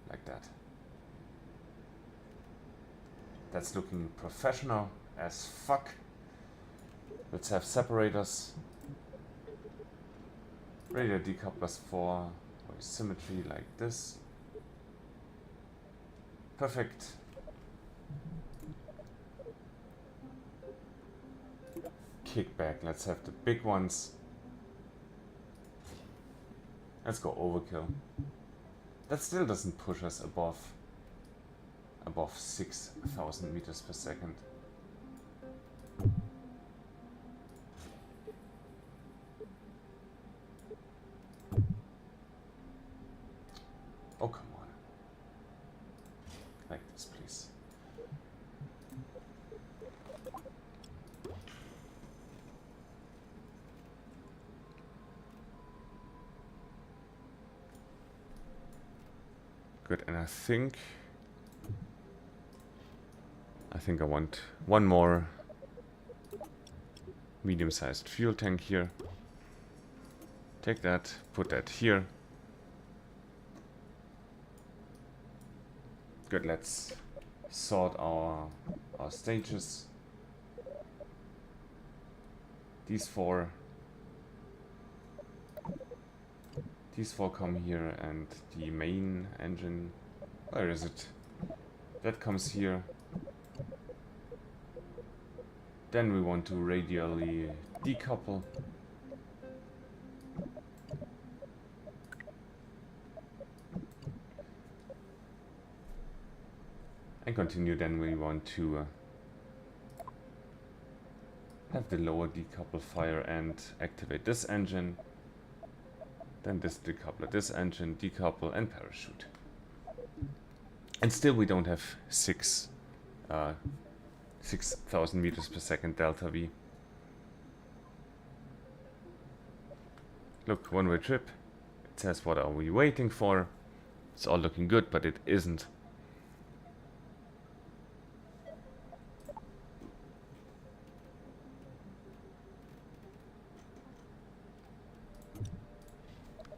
like that. That's looking professional as fuck. Let's have separators, radial decouplers, 4-way symmetry, like this. Perfect. Kickback, let's have the big ones. Let's go overkill. That still doesn't push us above 6,000 meters per second. Oh, come on. Like this, please. Good, and I think I want one more medium-sized fuel tank here. Take that, put that here. Good, let's sort our stages. These four come here, and the main engine, where is it? That comes here. Then we want to radially decouple. And continue, then we want to have the lower decouple fire and activate this engine. Then this decoupler, this engine, decouple and parachute. And still we don't have 6,000 meters per second delta V. Look, one-way trip. It says what are we waiting for. It's all looking good, but it isn't.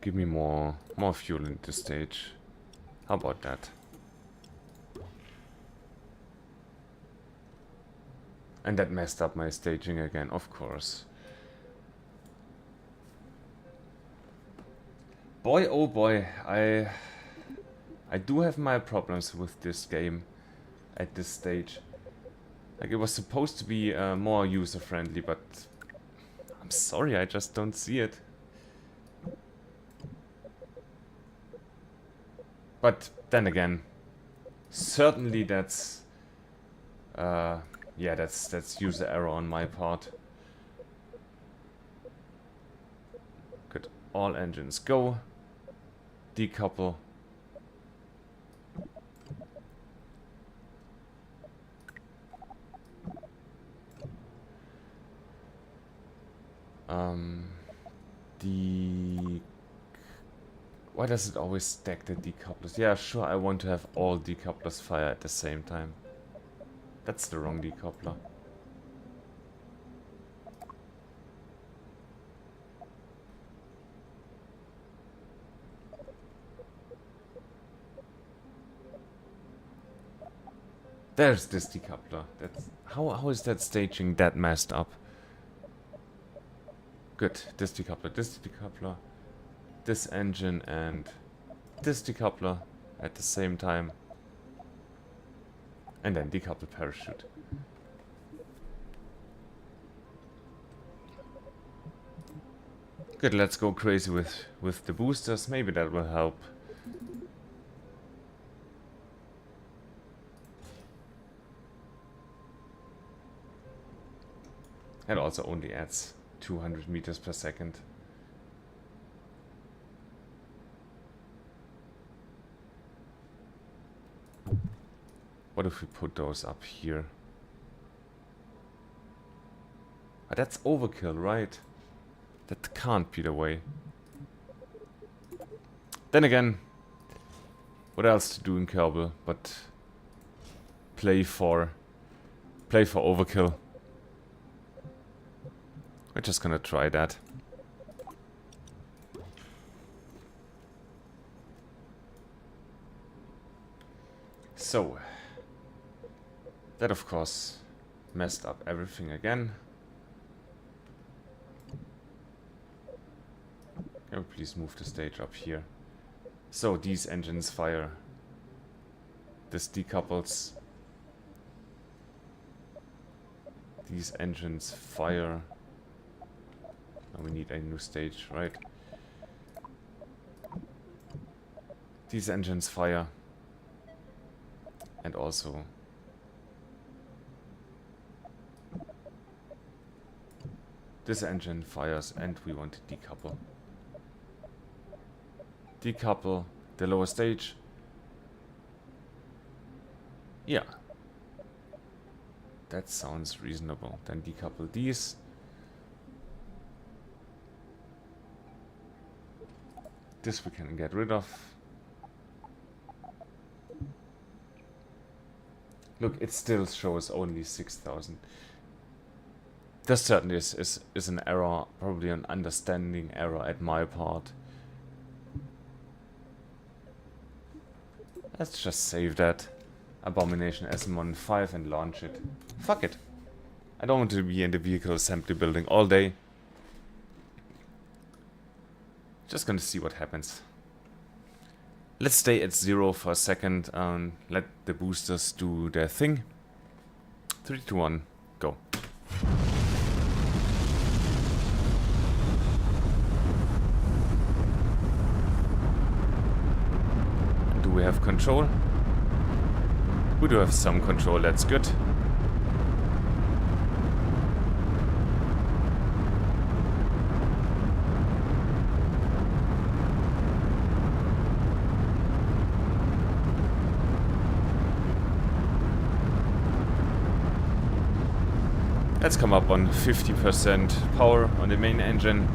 Give me more fuel in this stage. How about that? And that messed up my staging again, of course. Boy, oh boy, I do have my problems with this game at this stage. Like, it was supposed to be more user-friendly, but I'm sorry, I just don't see it. But then again, certainly that's yeah, that's user error on my part. Good, all engines go. Decouple. Why does it always stack the decouplers? Yeah, sure, I want to have all decouplers fire at the same time. That's the wrong decoupler. There's this decoupler. That's how is that staging that messed up? Good, this decoupler, this engine and this decoupler at the same time. And then decouple parachute. Good, let's go crazy with the boosters. Maybe that will help. It also only adds 200 meters per second. What if we put those up here? Ah, that's overkill, right? That can't be the way. Then again, what else to do in Kerbal but play for overkill. We're just gonna try that. So, that of course messed up everything again. Can we please move the stage up here? So these engines fire. This decouples. These engines fire. Now we need a new stage, right? These engines fire. And also this engine fires, and we want to decouple. Decouple the lower stage. Yeah. That sounds reasonable. Then decouple these. This we can get rid of. Look, it still shows only 6,000. This certainly is an error, probably an understanding error at my part. Let's just save that Abomination SM15 and launch it. Fuck it. I don't want to be in the vehicle assembly building all day. Just gonna see what happens. Let's stay at 0 for a second and let the boosters do their thing. 3, 2, 1, go. Do we have control? We do have some control, that's good. Let's come up on 50% power on the main engine.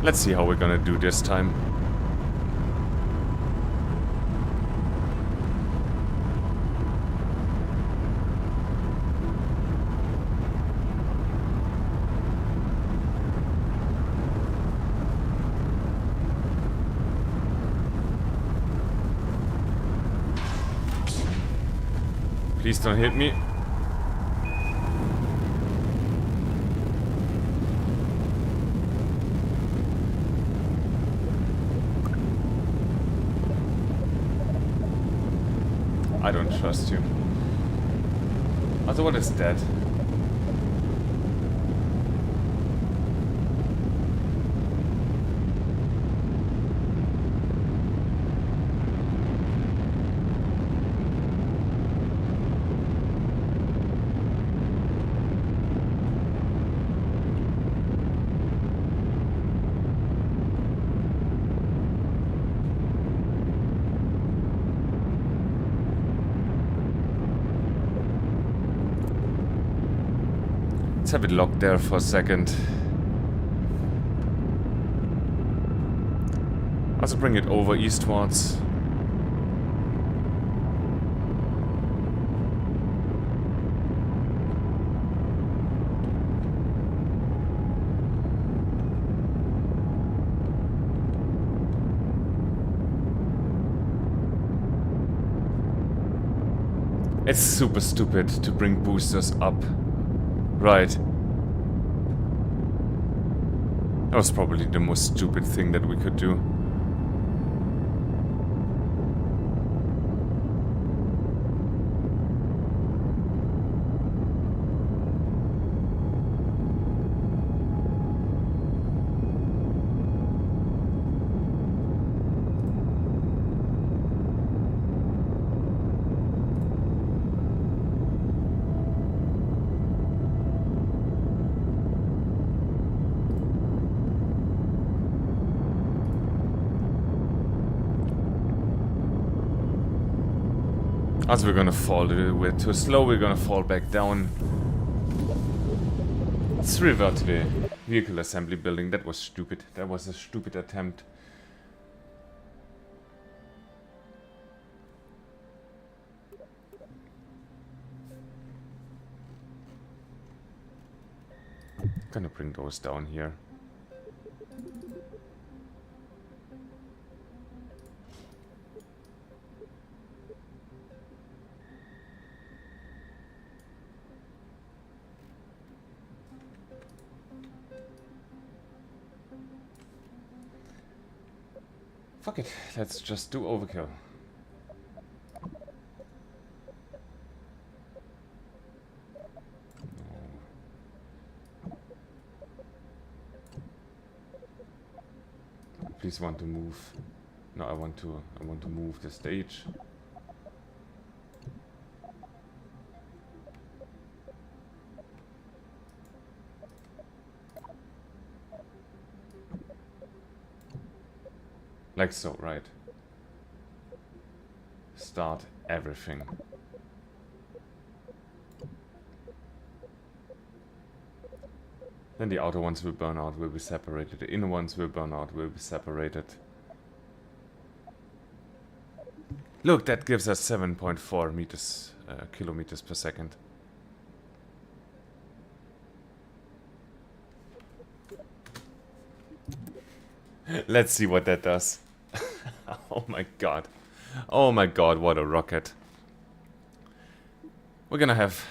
Let's see how we're gonna do this time. Please don't hit me. I don't trust you. Also, what is that? Let's have it locked there for a second. Also bring it over eastwards. It's super stupid to bring boosters up. Right. That was probably the most stupid thing that we could do. As we're gonna fall, we're too slow, we're gonna fall back down. Let's revert to the vehicle assembly building. That was stupid. That was a stupid attempt. Gonna bring those down here. Fuck it, let's just do overkill. Please want to move. No, I want to move the stage. Like so, right? Start everything. Then the outer ones will burn out, will be separated. The inner ones will burn out, will be separated. Look, that gives us 7.4 meters, kilometers per second. Let's see what that does. Oh my god. Oh my god, what a rocket. We're gonna have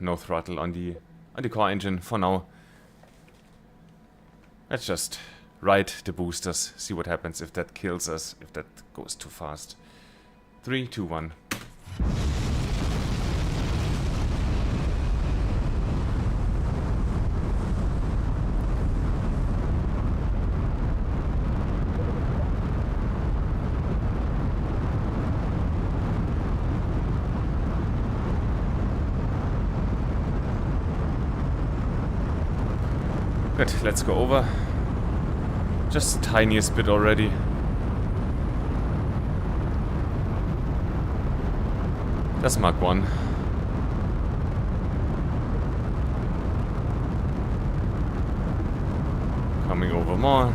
no throttle on the core engine for now. Let's just ride the boosters, see what happens if that kills us, if that goes too fast. 3, 2, 1. Good, let's go over. Just the tiniest bit already. That's Mark 1. Coming over more.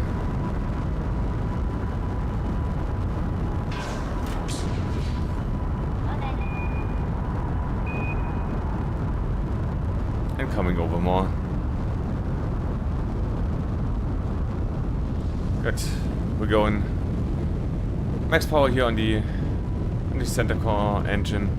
And coming over more. Good. We're going max power here on the center core engine.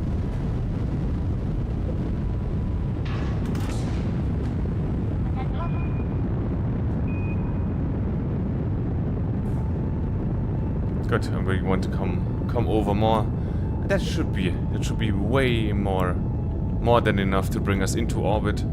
Good, and we want to come over more. And that should be way more than enough to bring us into orbit.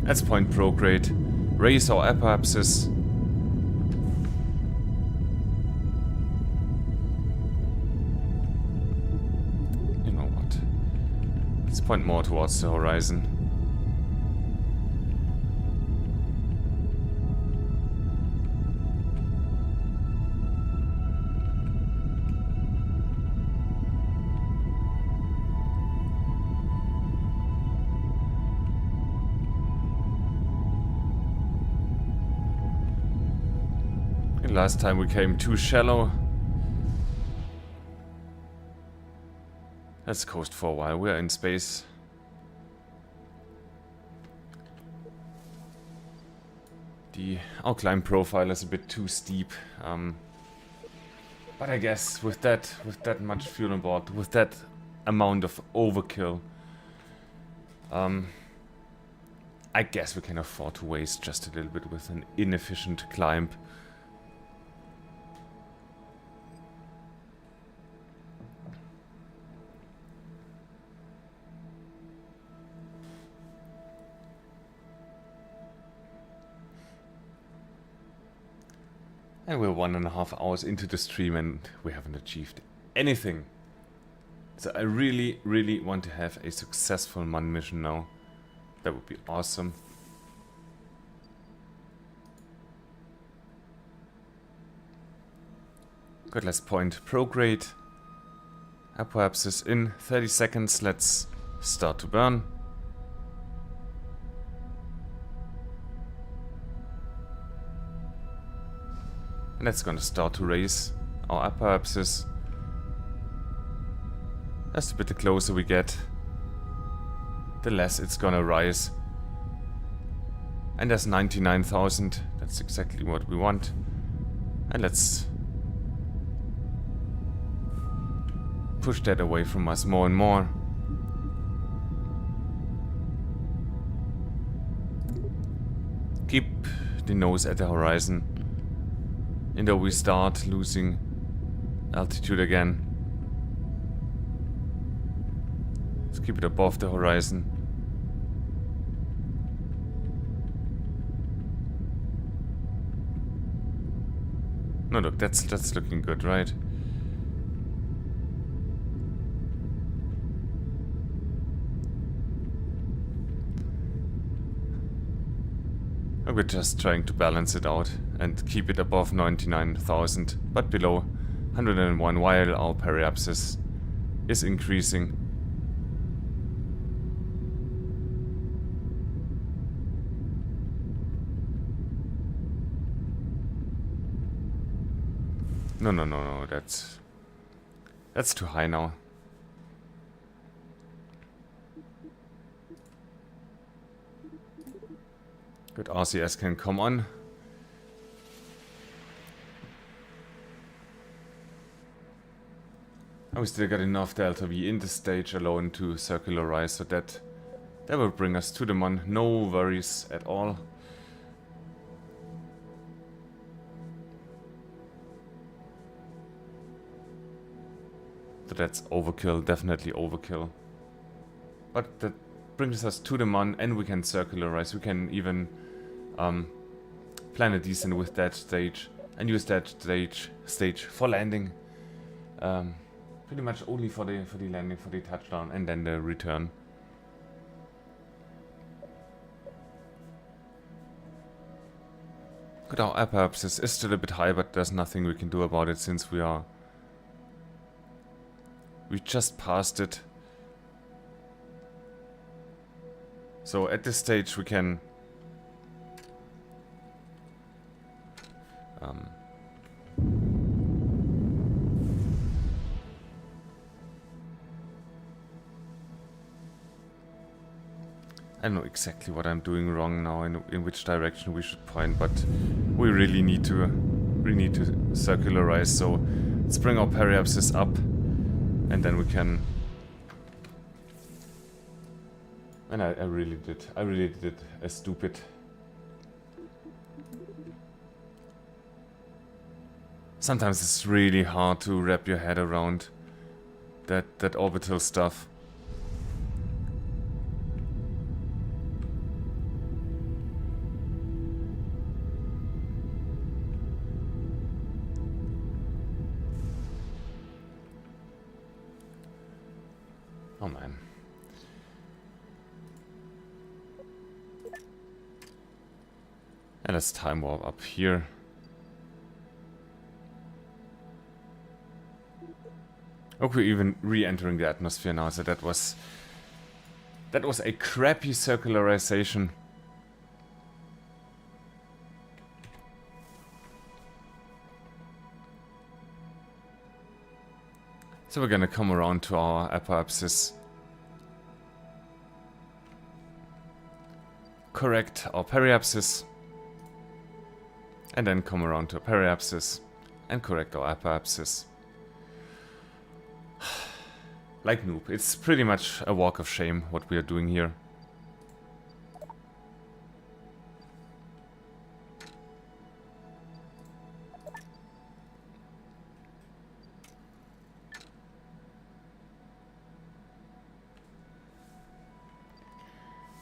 Let's point prograde, raise our apoapsis. You know what? Let's point more towards the horizon. Last time we came too shallow. Let's coast for a while. We're in space. Our climb profile is a bit too steep. But I guess with that much fuel on board, with that amount of overkill, I guess we can afford to waste just a little bit with an inefficient climb. And we're 1.5 hours into the stream and we haven't achieved anything. So I really, really want to have a successful MUN mission now. That would be awesome. Good, let's point prograde. Apoapsis in 30 seconds. Let's start to burn. And that's gonna start to raise our apoapsis. Just a bit the closer we get, the less it's gonna rise. And there's 99,000. That's exactly what we want. And let's push that away from us more and more. Keep the nose at the horizon. And though we start losing altitude again, let's keep it above the horizon. No, look, that's looking good, right? We're just trying to balance it out and keep it above 99,000, but below 101 while our periapsis is increasing. No, that's too high now. Good, RCS can come on. And we still got enough delta V in the stage alone to circularize, so that will bring us to the MUN. No worries at all. So that's overkill, definitely overkill. But that brings us to the MUN and we can circularize. We can even plan a descent with that stage and use that stage for landing. Pretty much only for the landing, for the touchdown, and then the return. Good, our apoapsis is still a bit high, but there's nothing we can do about it since we just passed it. So at this stage we can I don't know exactly what I'm doing wrong now, in which direction we should point, but we really need to circularize. So let's bring our periapsis up And then we can... And I really did a stupid... Sometimes it's really hard to wrap your head around that orbital stuff. Oh man. And let's time warp up here. Okay, we're even re-entering the atmosphere now, so that was a crappy circularization. So we're gonna come around to our apoapsis. Correct our periapsis. And then come around to a periapsis. And correct our apoapsis. Like noob. It's pretty much a walk of shame what we are doing here.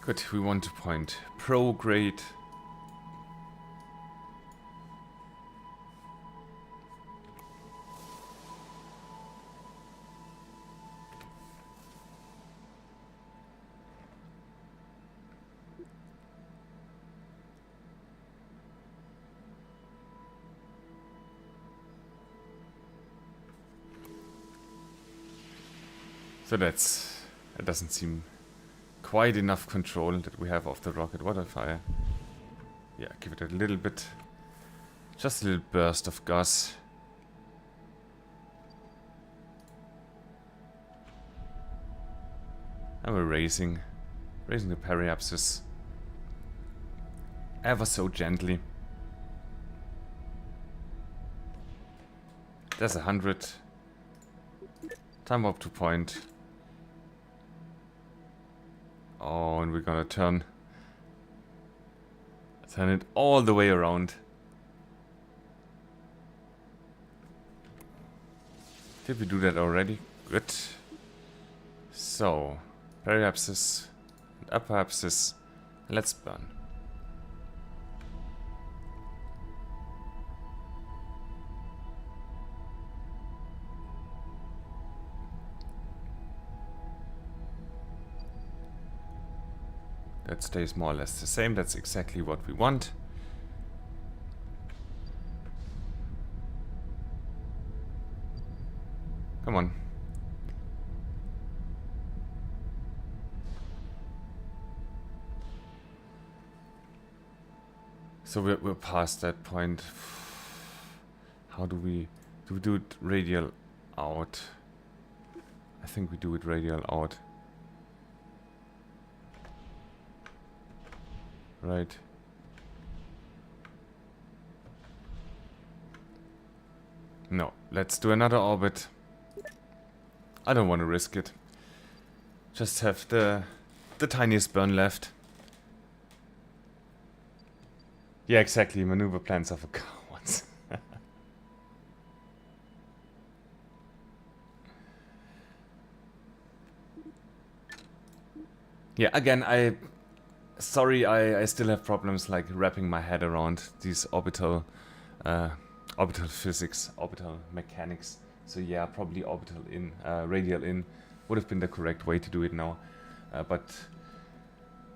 Good, we want to point prograde. So that doesn't seem quite enough control that we have of the rocket. What if I... Yeah, give it a little bit... Just a little burst of gas. And we're raising the periapsis. Ever so gently. There's 100. Time up to point. Oh, and we're gonna turn it all the way around. Did we do that already? Good. So, periapsis and apoapsis. Let's burn. That stays more or less the same. That's exactly what we want. Come on. So we're past that point. How do we do it radial out? I think we do it radial out. Right. No, let's do another orbit. I don't want to risk it. Just have the tiniest burn left. Yeah, exactly. Maneuver plans of a cowards. Yeah, again, sorry, I still have problems like wrapping my head around these orbital physics, orbital mechanics. So yeah, probably orbital in, radial in would have been the correct way to do it now. But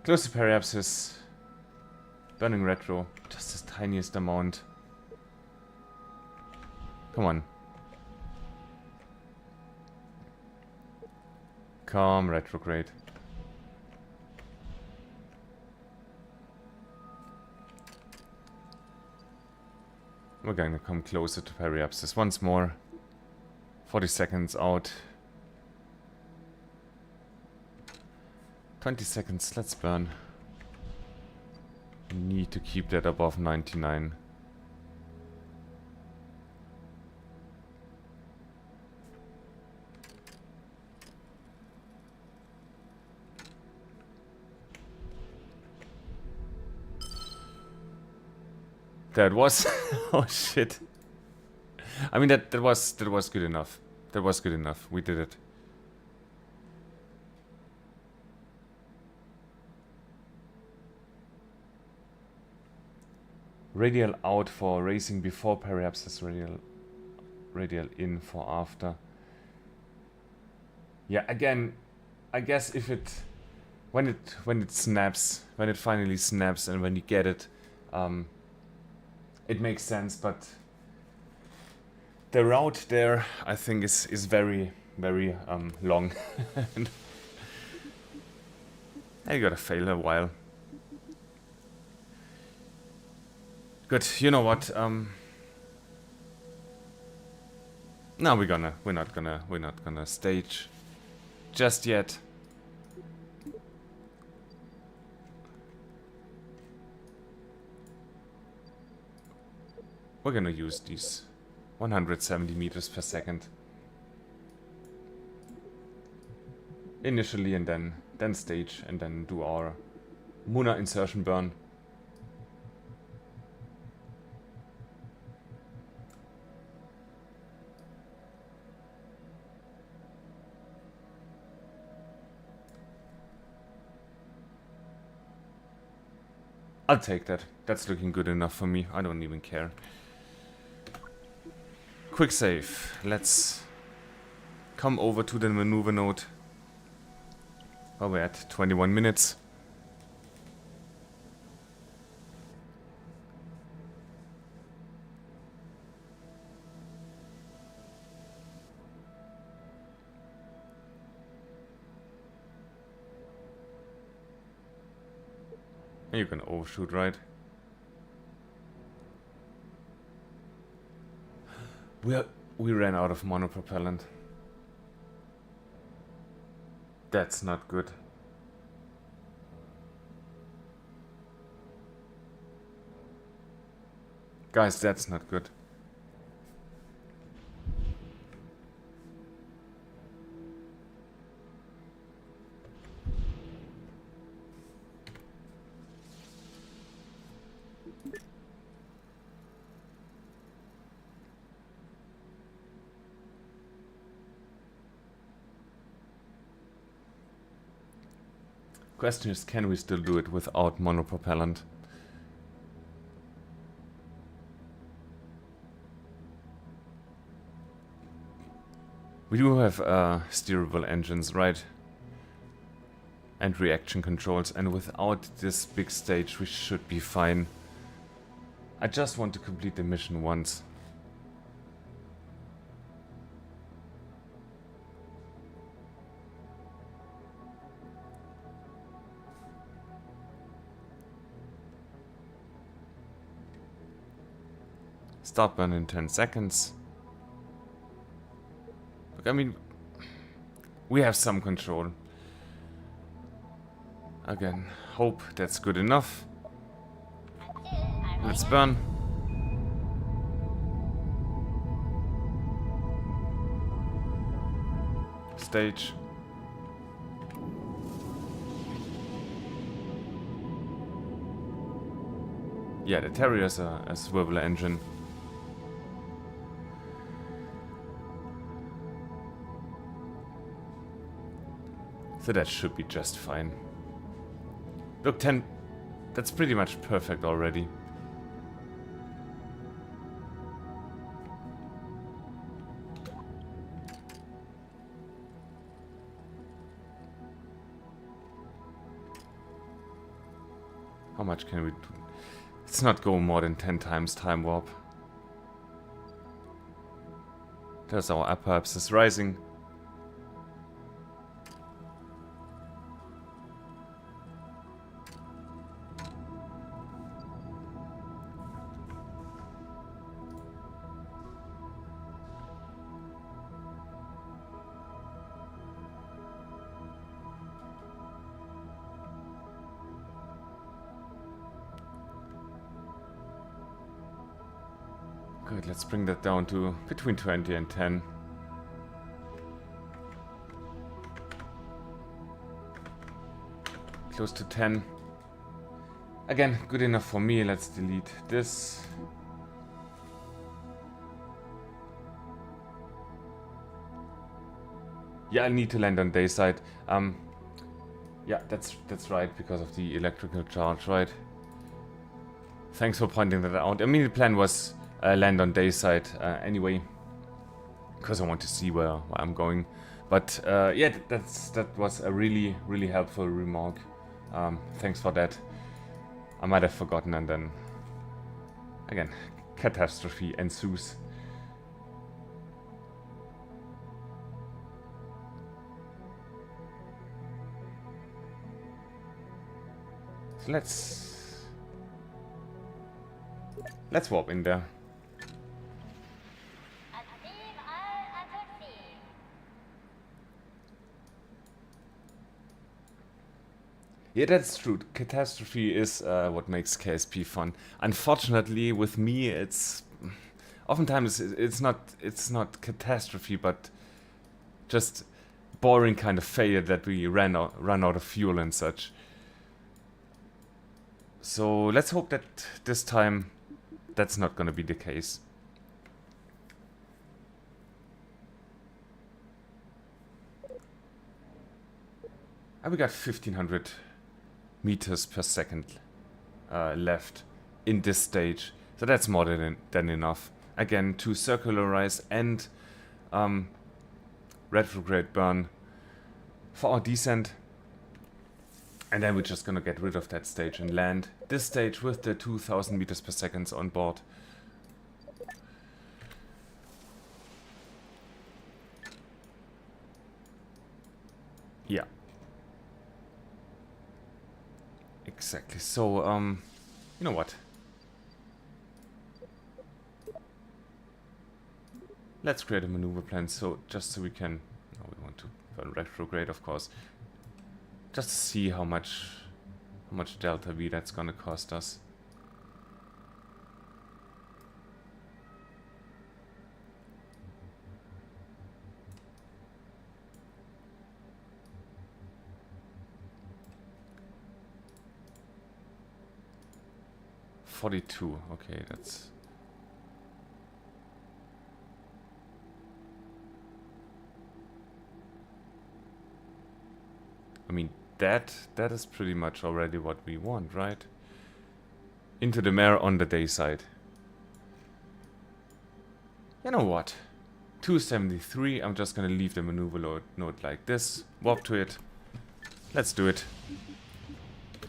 close to periapsis, burning retro, just the tiniest amount. Come on. Come, retrograde. We're going to come closer to periapsis once more. 40 seconds out. 20 seconds, let's burn. We need to keep that above 99. That was... oh shit. I mean, that was good enough. That was good enough. We did it. Radial out for racing before perhaps radial in for after. Yeah, again, I guess if it when it snaps, when it finally snaps and when you get it, it makes sense, but the route there I think is very long. And you gotta fail a while. Good, you know what? No, we're not gonna stage just yet. We're gonna use these 170 meters per second initially, and then stage, and then do our Muna insertion burn. I'll take that. That's looking good enough for me. I don't even care. Quick save. Let's come over to the maneuver node. Oh, we're at 21 minutes. You can overshoot, right? We ran out of monopropellant. That's not good. Guys, that's not good. Question is, can we still do it without monopropellant? We do have steerable engines, right? And reaction controls, and without this big stage we should be fine. I just want to complete the mission once. Start burn in 10 seconds. Look, I mean, we have some control. Again, hope that's good enough. Let's burn. Stage. Yeah, the Terrier's a swivel engine. So that should be just fine. Look, 10... That's pretty much perfect already. How much can we do? Let's not go more than 10 times time warp. There's our apoapsis rising. Good, let's bring that down to between 20 and 10. Close to 10. Again, good enough for me. Let's delete this. Yeah, I need to land on day side. Yeah, that's right, because of the electrical charge, right? Thanks for pointing that out. I mean, the plan was land on day side anyway, because I want to see where I'm going. But yeah, that was a really helpful remark. Thanks for that. I might have forgotten, and then again, catastrophe ensues. So let's warp in there. Yeah, that's true. Catastrophe is what makes KSP fun. Unfortunately, with me, it's oftentimes it's not catastrophe, but just boring kind of failure that we run out of fuel and such. So let's hope that this time that's not gonna be the case. And we got 1500 meters per second left in this stage, so that's more than enough. Again, to circularize and retrograde burn for our descent, and then we're just gonna get rid of that stage and land this stage with the 2000 meters per second on board. Yeah. Exactly. So, you know what? Let's create a maneuver plan, so just so we can... Oh, we want to burn retrograde, of course. Just to see how much delta V that's gonna cost us. $42. Okay, that's... I mean, that is pretty much already what we want, right? Into the mare on the day side. You know what? 273, I'm just gonna leave the maneuver node like this. Warp to it. Let's do it.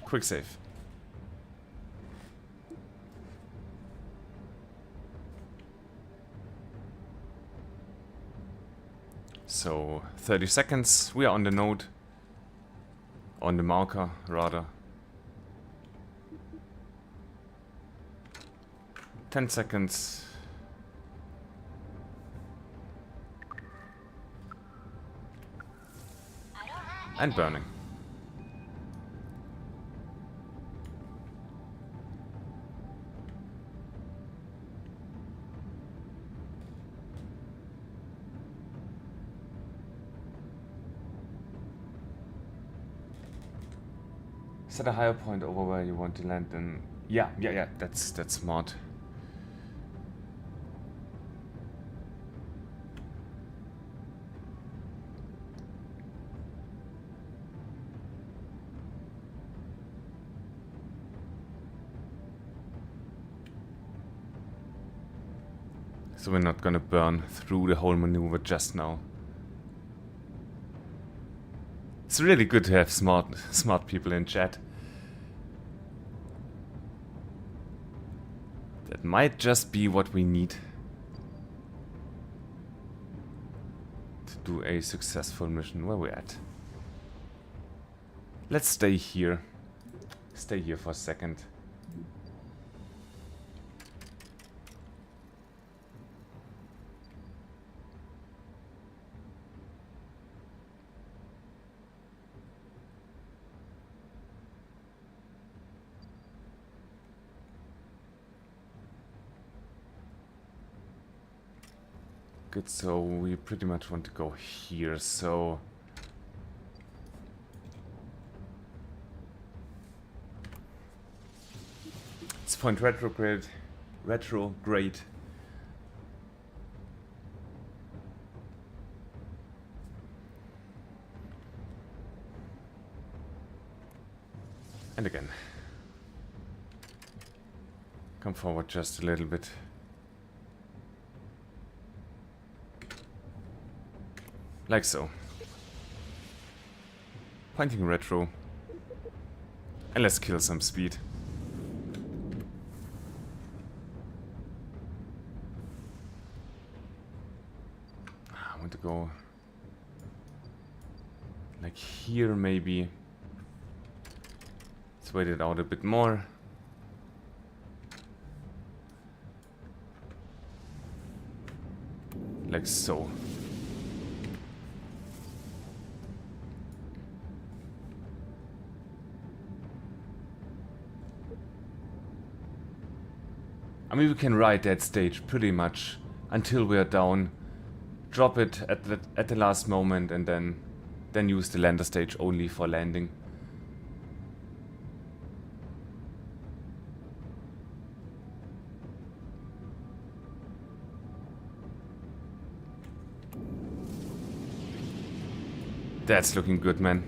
Quick save. So, 30 seconds, we are on the node. On the marker, rather. 10 seconds. And burning. Set a higher point over where you want to land, and yeah, that's smart. So we're not gonna burn through the whole maneuver just now. It's really good to have smart people in chat. That might just be what we need to do a successful mission. Where we're at. Let's stay here. Stay here for a second. Good, so we pretty much want to go here, so... point retrograde. Retrograde. And again. Come forward just a little bit. Like so. Pointing retro. And let's kill some speed. I want to go like here maybe. Let's wait it out a bit more. Like so. I mean, we can ride that stage pretty much until we are down, drop it at the last moment, and then use the lander stage only for landing. That's looking good, man.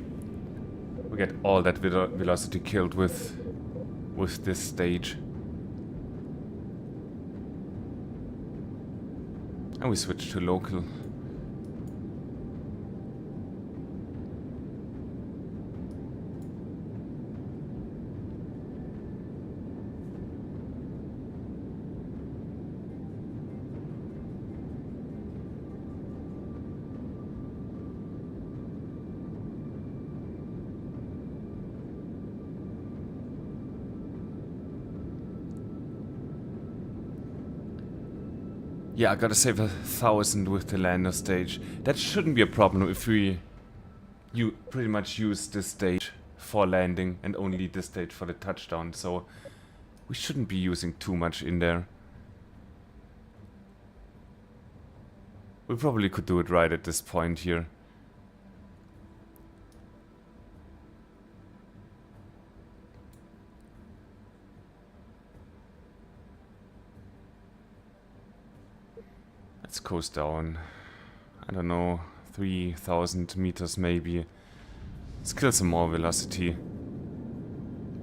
We get all that velocity killed with this stage. And we switch to local. Yeah, I gotta save 1,000 with the lander stage. That shouldn't be a problem if you pretty much use this stage for landing and only this stage for the touchdown. So we shouldn't be using too much in there. We probably could do it right at this point here. Let's coast down, I don't know, 3,000 meters maybe. Let's kill some more velocity.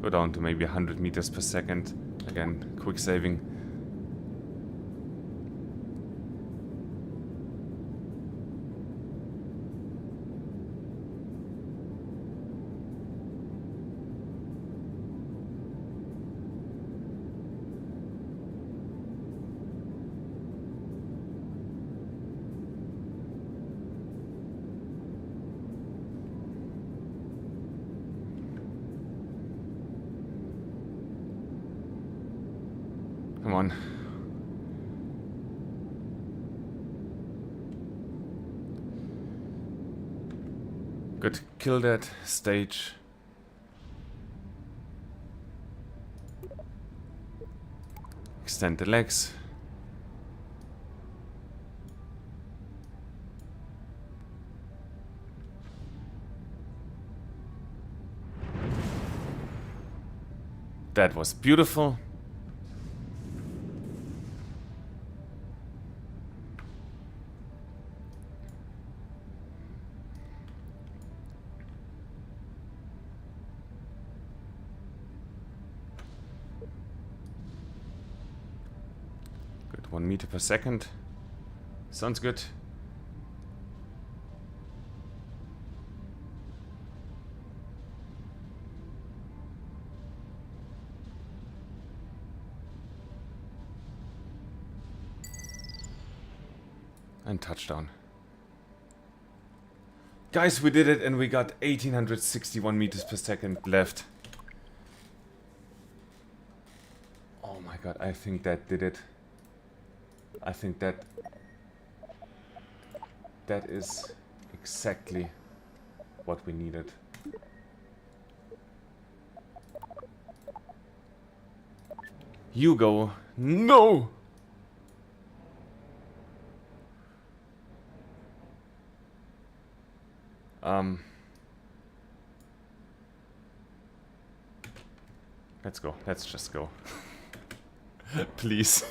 Go down to maybe 100 meters per second. Again, quick saving. Come on. Good. Kill that stage. Extend the legs. That was beautiful. Good, 1 meter per second. Sounds good. And touchdown. Guys, we did it and we got 1861 meters per second left. Oh my god, I think that did it. I think that is exactly what we needed. You go. No! Let's go. Let's just go. Please.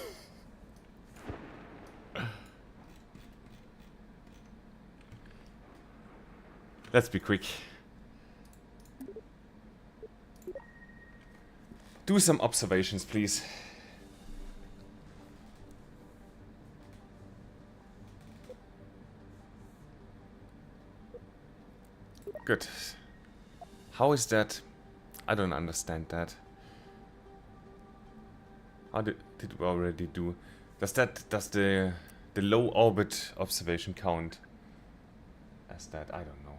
Let's be quick. Do some observations, please. Good. How is that? I don't understand that. How did we already do? Does the low orbit observation count as that? I don't know.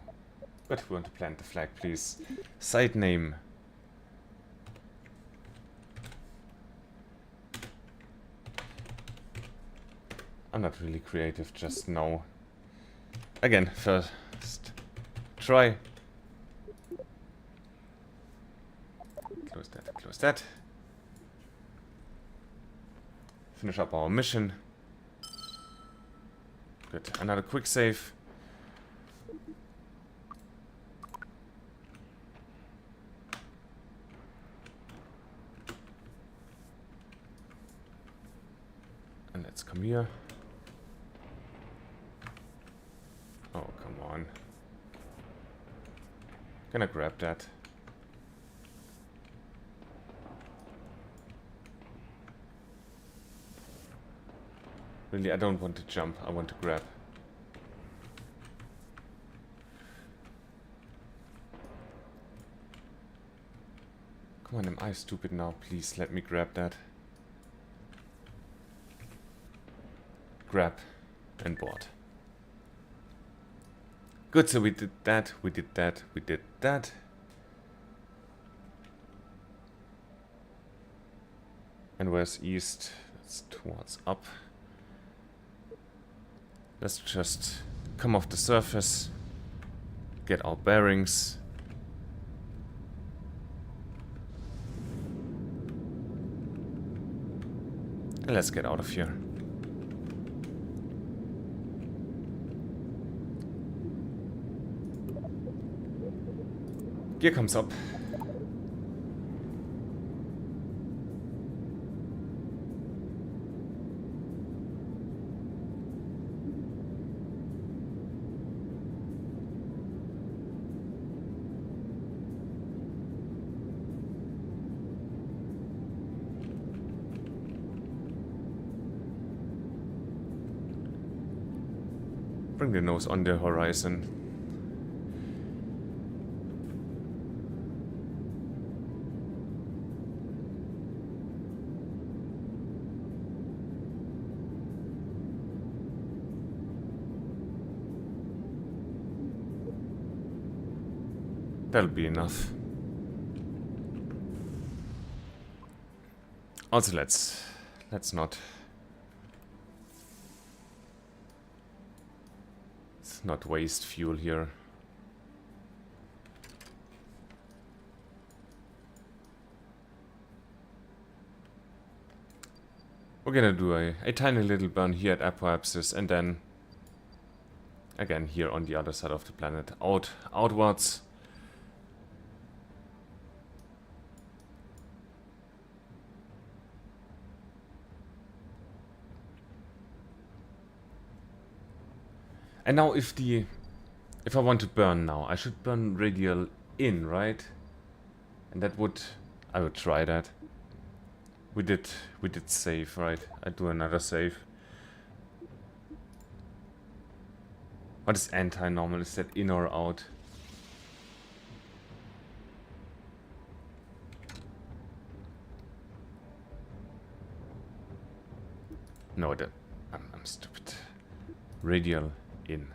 But we want to plant the flag, please. Site name. I'm not really creative just now. Again, first try. Close that, close that. Finish up our mission. Good, another quick save. And let's come here. Oh, come on. Gonna grab that. Really, I don't want to jump, I want to grab. Come on, am I stupid now? Please let me grab that. Grab and board. Good, so we did that, we did that, we did that. And where's east? That's towards up. Let's just come off the surface, get our bearings. And let's get out of here. Gear comes up. Bring the nose on the horizon. That'll be enough. Also, let's not waste fuel here. We're gonna do a tiny little burn here at Apoapsis, and then again here on the other side of the planet, outwards. And now if I want to burn now, I should burn radial in, right? And that would, I would try that. We did save, right? I do another save. What is anti-normal? Is that in or out? No, I'm stupid. Radial in.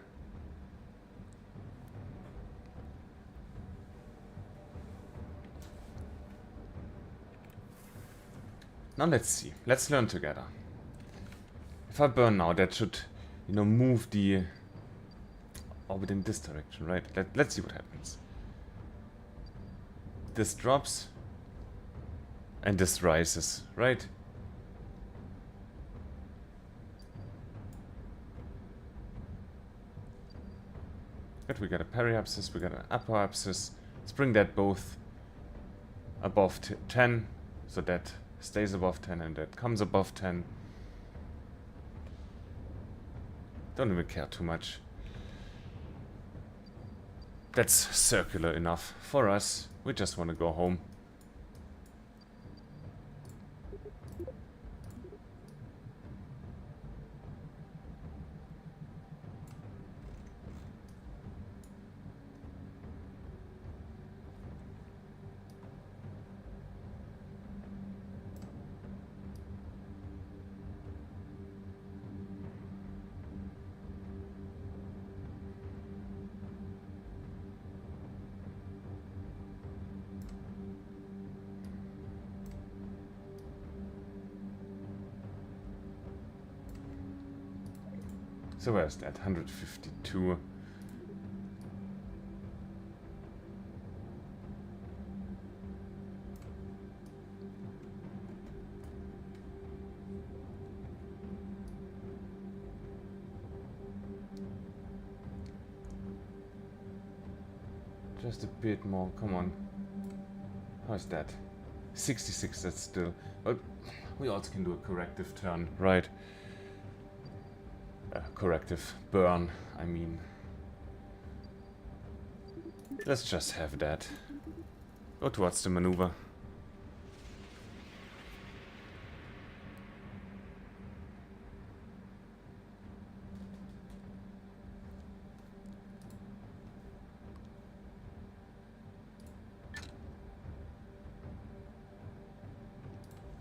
Now let's see. Let's learn together. If I burn now, that should, you know, move the orbit in this direction, right? Let's see what happens. This drops and this rises, right? Good, we got a periapsis, we got an apoapsis. Let's bring that both above 10, so that stays above 10, and that comes above 10. Don't even care too much. That's circular enough for us. We just want to go home. So where's that? 152. Just a bit more, come on. How's that? 66, that's still... But we also can do a corrective turn, right? Corrective burn, I mean. Let's just have that. Go towards the maneuver.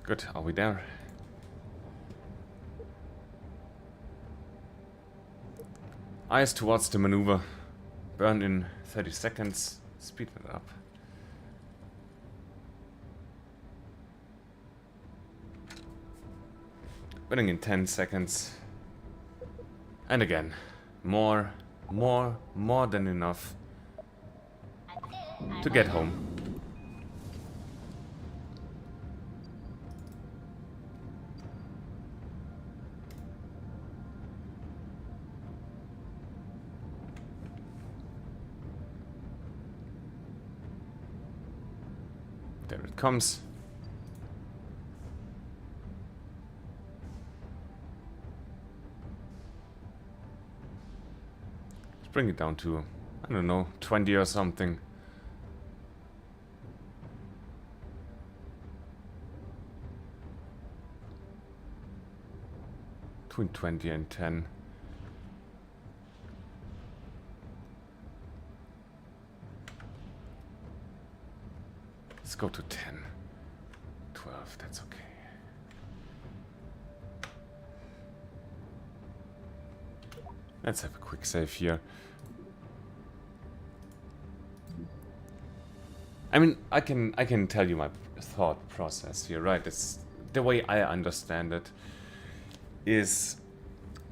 Good, are we there? Eyes towards the maneuver. Burn in 30 seconds. Speed it up. Burning in 10 seconds. And again. More than enough to get home. There it comes. Let's bring it down to, I don't know, 20 or something. Between 20 and 10. Let's go to 10. 12, that's okay. Let's have a quick save here. I mean, I can tell you my thought process here, right? It's the way I understand it is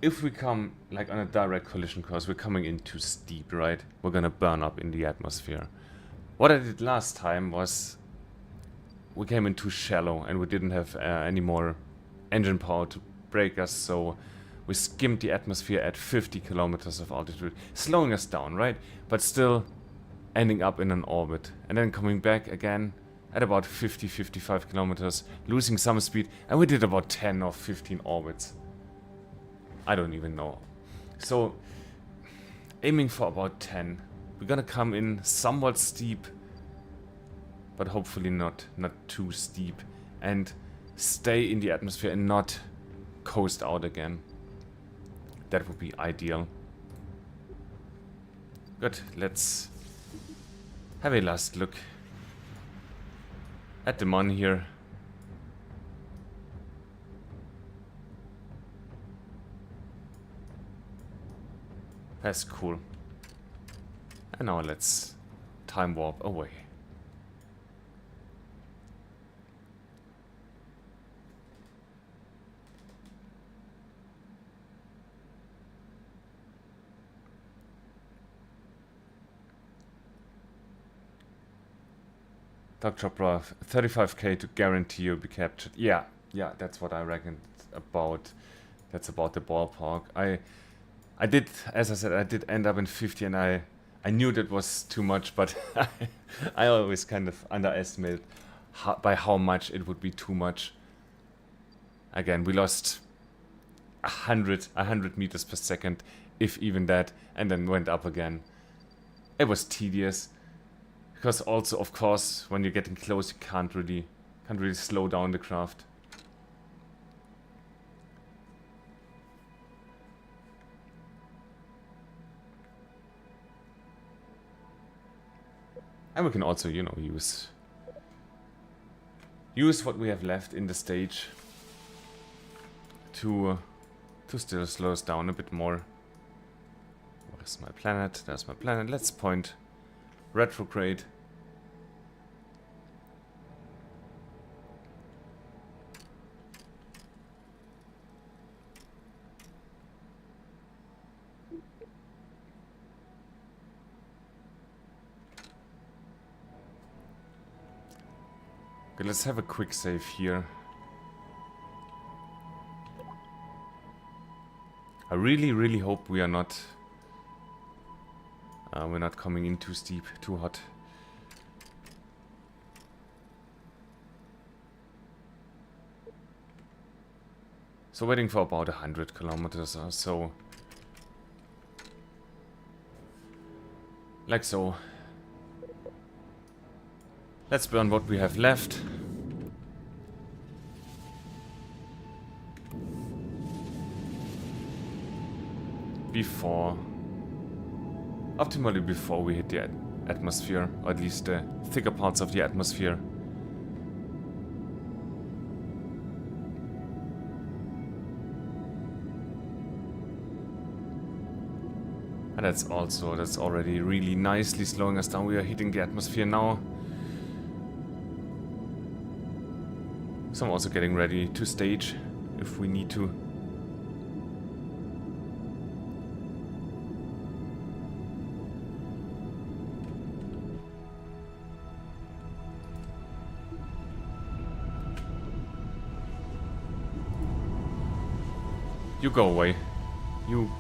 if we come like on a direct collision course, we're coming in too steep, right? We're gonna burn up in the atmosphere. What I did last time was we came in too shallow and we didn't have any more engine power to brake us, so we skimmed the atmosphere at 50 kilometers of altitude, slowing us down, right? But still ending up in an orbit and then coming back again at about 50-55 kilometers, losing some speed, and we did about 10 or 15 orbits. I don't even know. So aiming for about 10. We're gonna come in somewhat steep, but hopefully not too steep, and stay in the atmosphere and not coast out again. That would be ideal. Good, let's have a last look at the mon here. That's cool. And now let's time warp away. Dr. Chopra, 35k to guarantee you'll be captured. Yeah, that's what I reckoned about. That's about the ballpark. I did, as I said, I did end up in 50, and I knew that was too much, but I always kind of underestimated by how much it would be too much. Again, we lost 100 meters per second, if even that, and then went up again. It was tedious, because also, of course, when you're getting close, you can't really slow down the craft. And we can also, you know, use what we have left in the stage to still slow us down a bit more. Where's my planet? There's my planet. Let's point retrograde. Okay, let's have a quick save here. I really hope we're not coming in too steep, too hot. So waiting for about 100 kilometers or so. Like so. Let's burn what we have left. Optimally before we hit the atmosphere, or at least the thicker parts of the atmosphere. And that's already really nicely slowing us down. We are hitting the atmosphere now. So I'm also getting ready to stage if we need to. You go away. You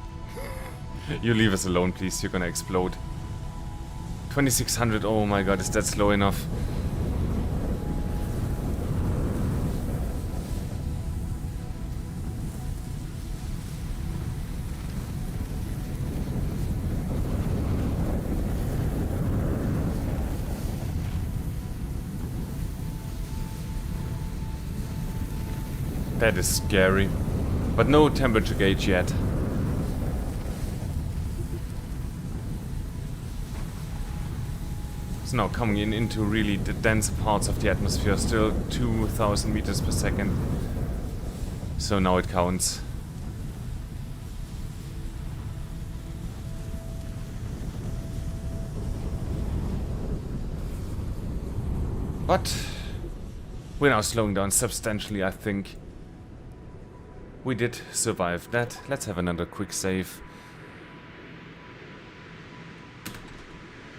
leave us alone, please. You're gonna explode. 2600, oh my god, is that slow enough? That is scary. But no temperature gauge yet. So now coming into really the dense parts of the atmosphere, still 2000 meters per second. So now it counts. But we're now slowing down substantially, I think. We did survive that. Let's have another quick save.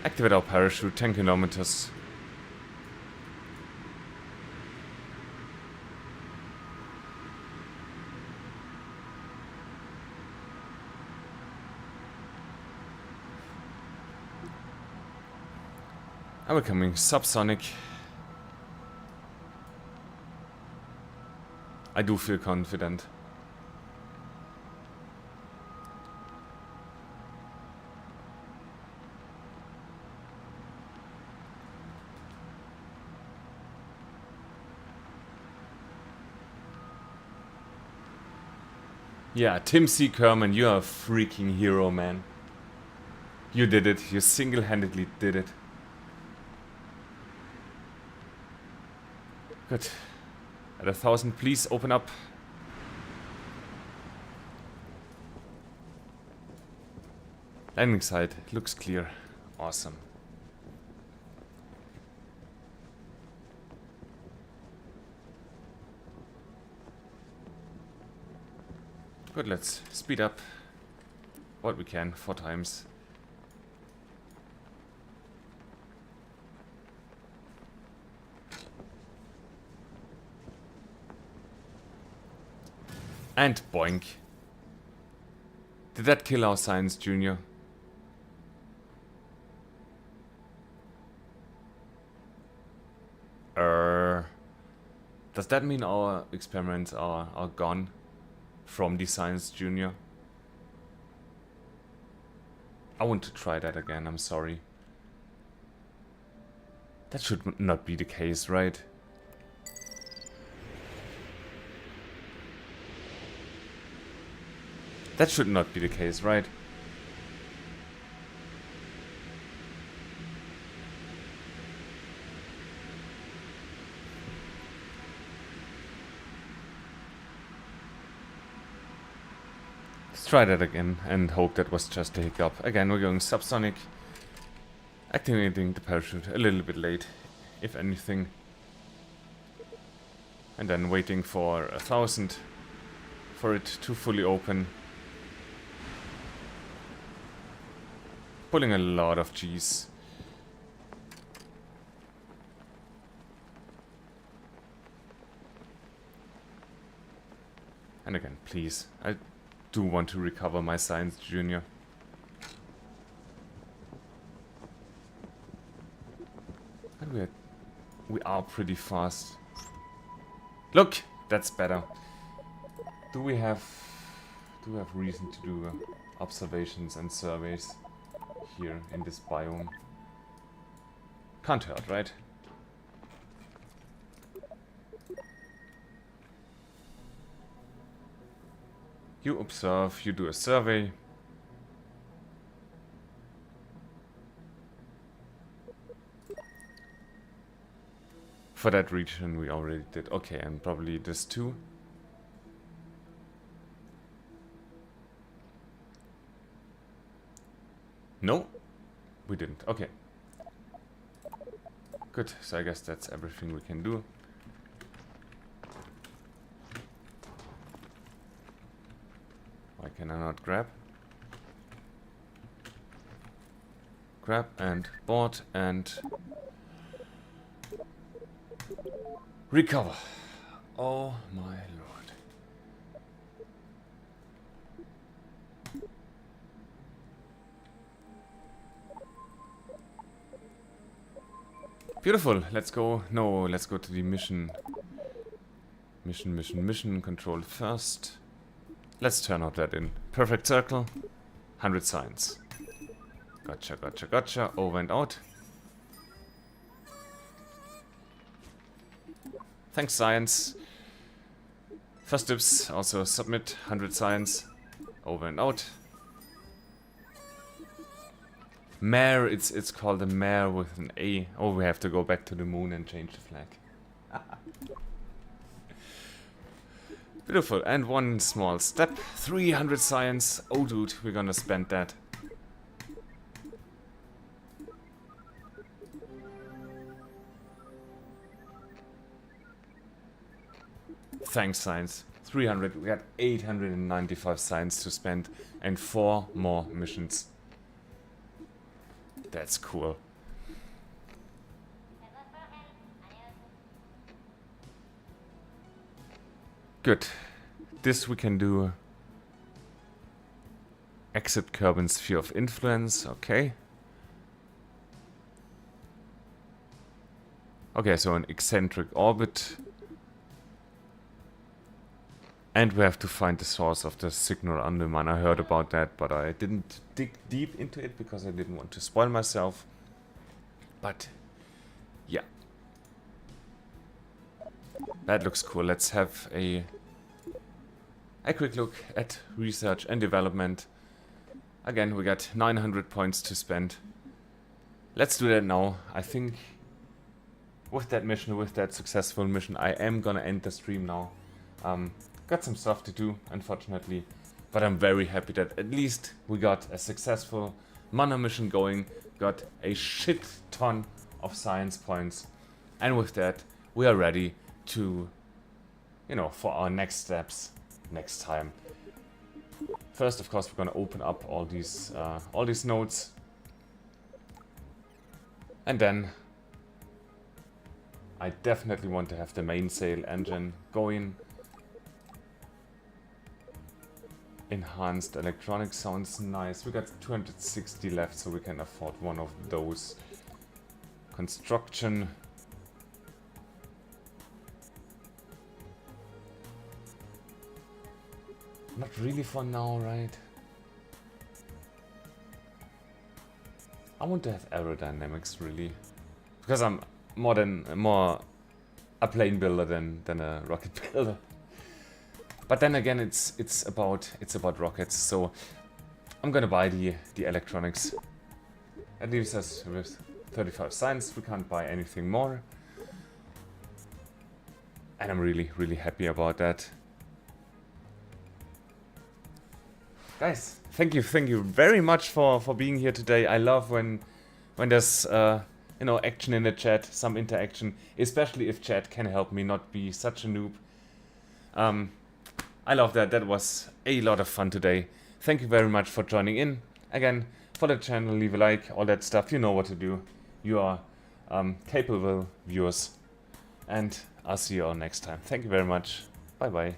Activate our parachute, 10 kilometers. And we're coming subsonic. I do feel confident. Yeah, Tim C. Kerman, you are a freaking hero, man. You did it. You single-handedly did it. Good. At 1000, please open up. Landing site looks clear. Awesome. Good, let's speed up what we can, 4 times. And boink. Did that kill our science junior? Does that mean our experiments are gone from the Science Junior? I want to try that again, I'm sorry. That should not be the case, right? That should not be the case, right? Let's try that again and hope that was just a hiccup. Again, we're going subsonic. Activating the parachute a little bit late, if anything. And then waiting for 1000 for it to fully open. Pulling a lot of G's. And again, please, I do want to recover my Science Junior. And we are pretty fast. Look, that's better. Do we have reason to do observations and surveys here in this biome? Can't hurt, right? You observe, you do a survey. For that region we already did. Okay, and probably this too. No, we didn't. Okay. Good, so I guess that's everything we can do. Why can I not grab? Grab and board and recover. Oh my lord. Beautiful. Let's go. No, let's go to the mission. Mission control first. Let's turn out that in. Perfect circle. 100 science. Gotcha. Over and out. Thanks, science. First tips, also submit 100 science. Over and out. Mare, it's called a mare with an A. Oh, we have to go back to the moon and change the flag. Beautiful, and one small step. 300 science. Oh dude, we're gonna spend that. Thanks, science. 300, we got 895 science to spend and 4 more missions. That's cool. Good. This we can do. Exit Kerbin's sphere of influence. Okay. Okay, so an eccentric orbit. And we have to find the source of the signal Undermine. I heard about that, but I didn't dig deep into it because I didn't want to spoil myself. But, yeah. That looks cool. Let's have a quick look at research and development. Again, we got 900 points to spend. Let's do that now. I think with that mission, with that successful mission, I am gonna end the stream now. Got some stuff to do, unfortunately, but I'm very happy that at least we got a successful mana mission going, got a shit ton of science points, and with that, we are ready to, you know, for our next steps next time. First, of course, we're gonna open up all these nodes, and then I definitely want to have the mainsail engine going. Enhanced electronic sounds nice. We got 260 left, so we can afford one of those. Construction. Not really for now, right? I want to have aerodynamics, really. Because I'm more a plane builder than a rocket builder. But then again, it's about rockets, so I'm gonna buy the electronics. That leaves us with 35 cents. We can't buy anything more. And I'm really happy about that. Guys, thank you very much for being here today. I love when there's you know, action in the chat, some interaction, especially if chat can help me not be such a noob. I love that. That was a lot of fun today. Thank you very much for joining in. Again, for the channel, leave a like, all that stuff. You know what to do. You are capable viewers. And I'll see you all next time. Thank you very much. Bye bye.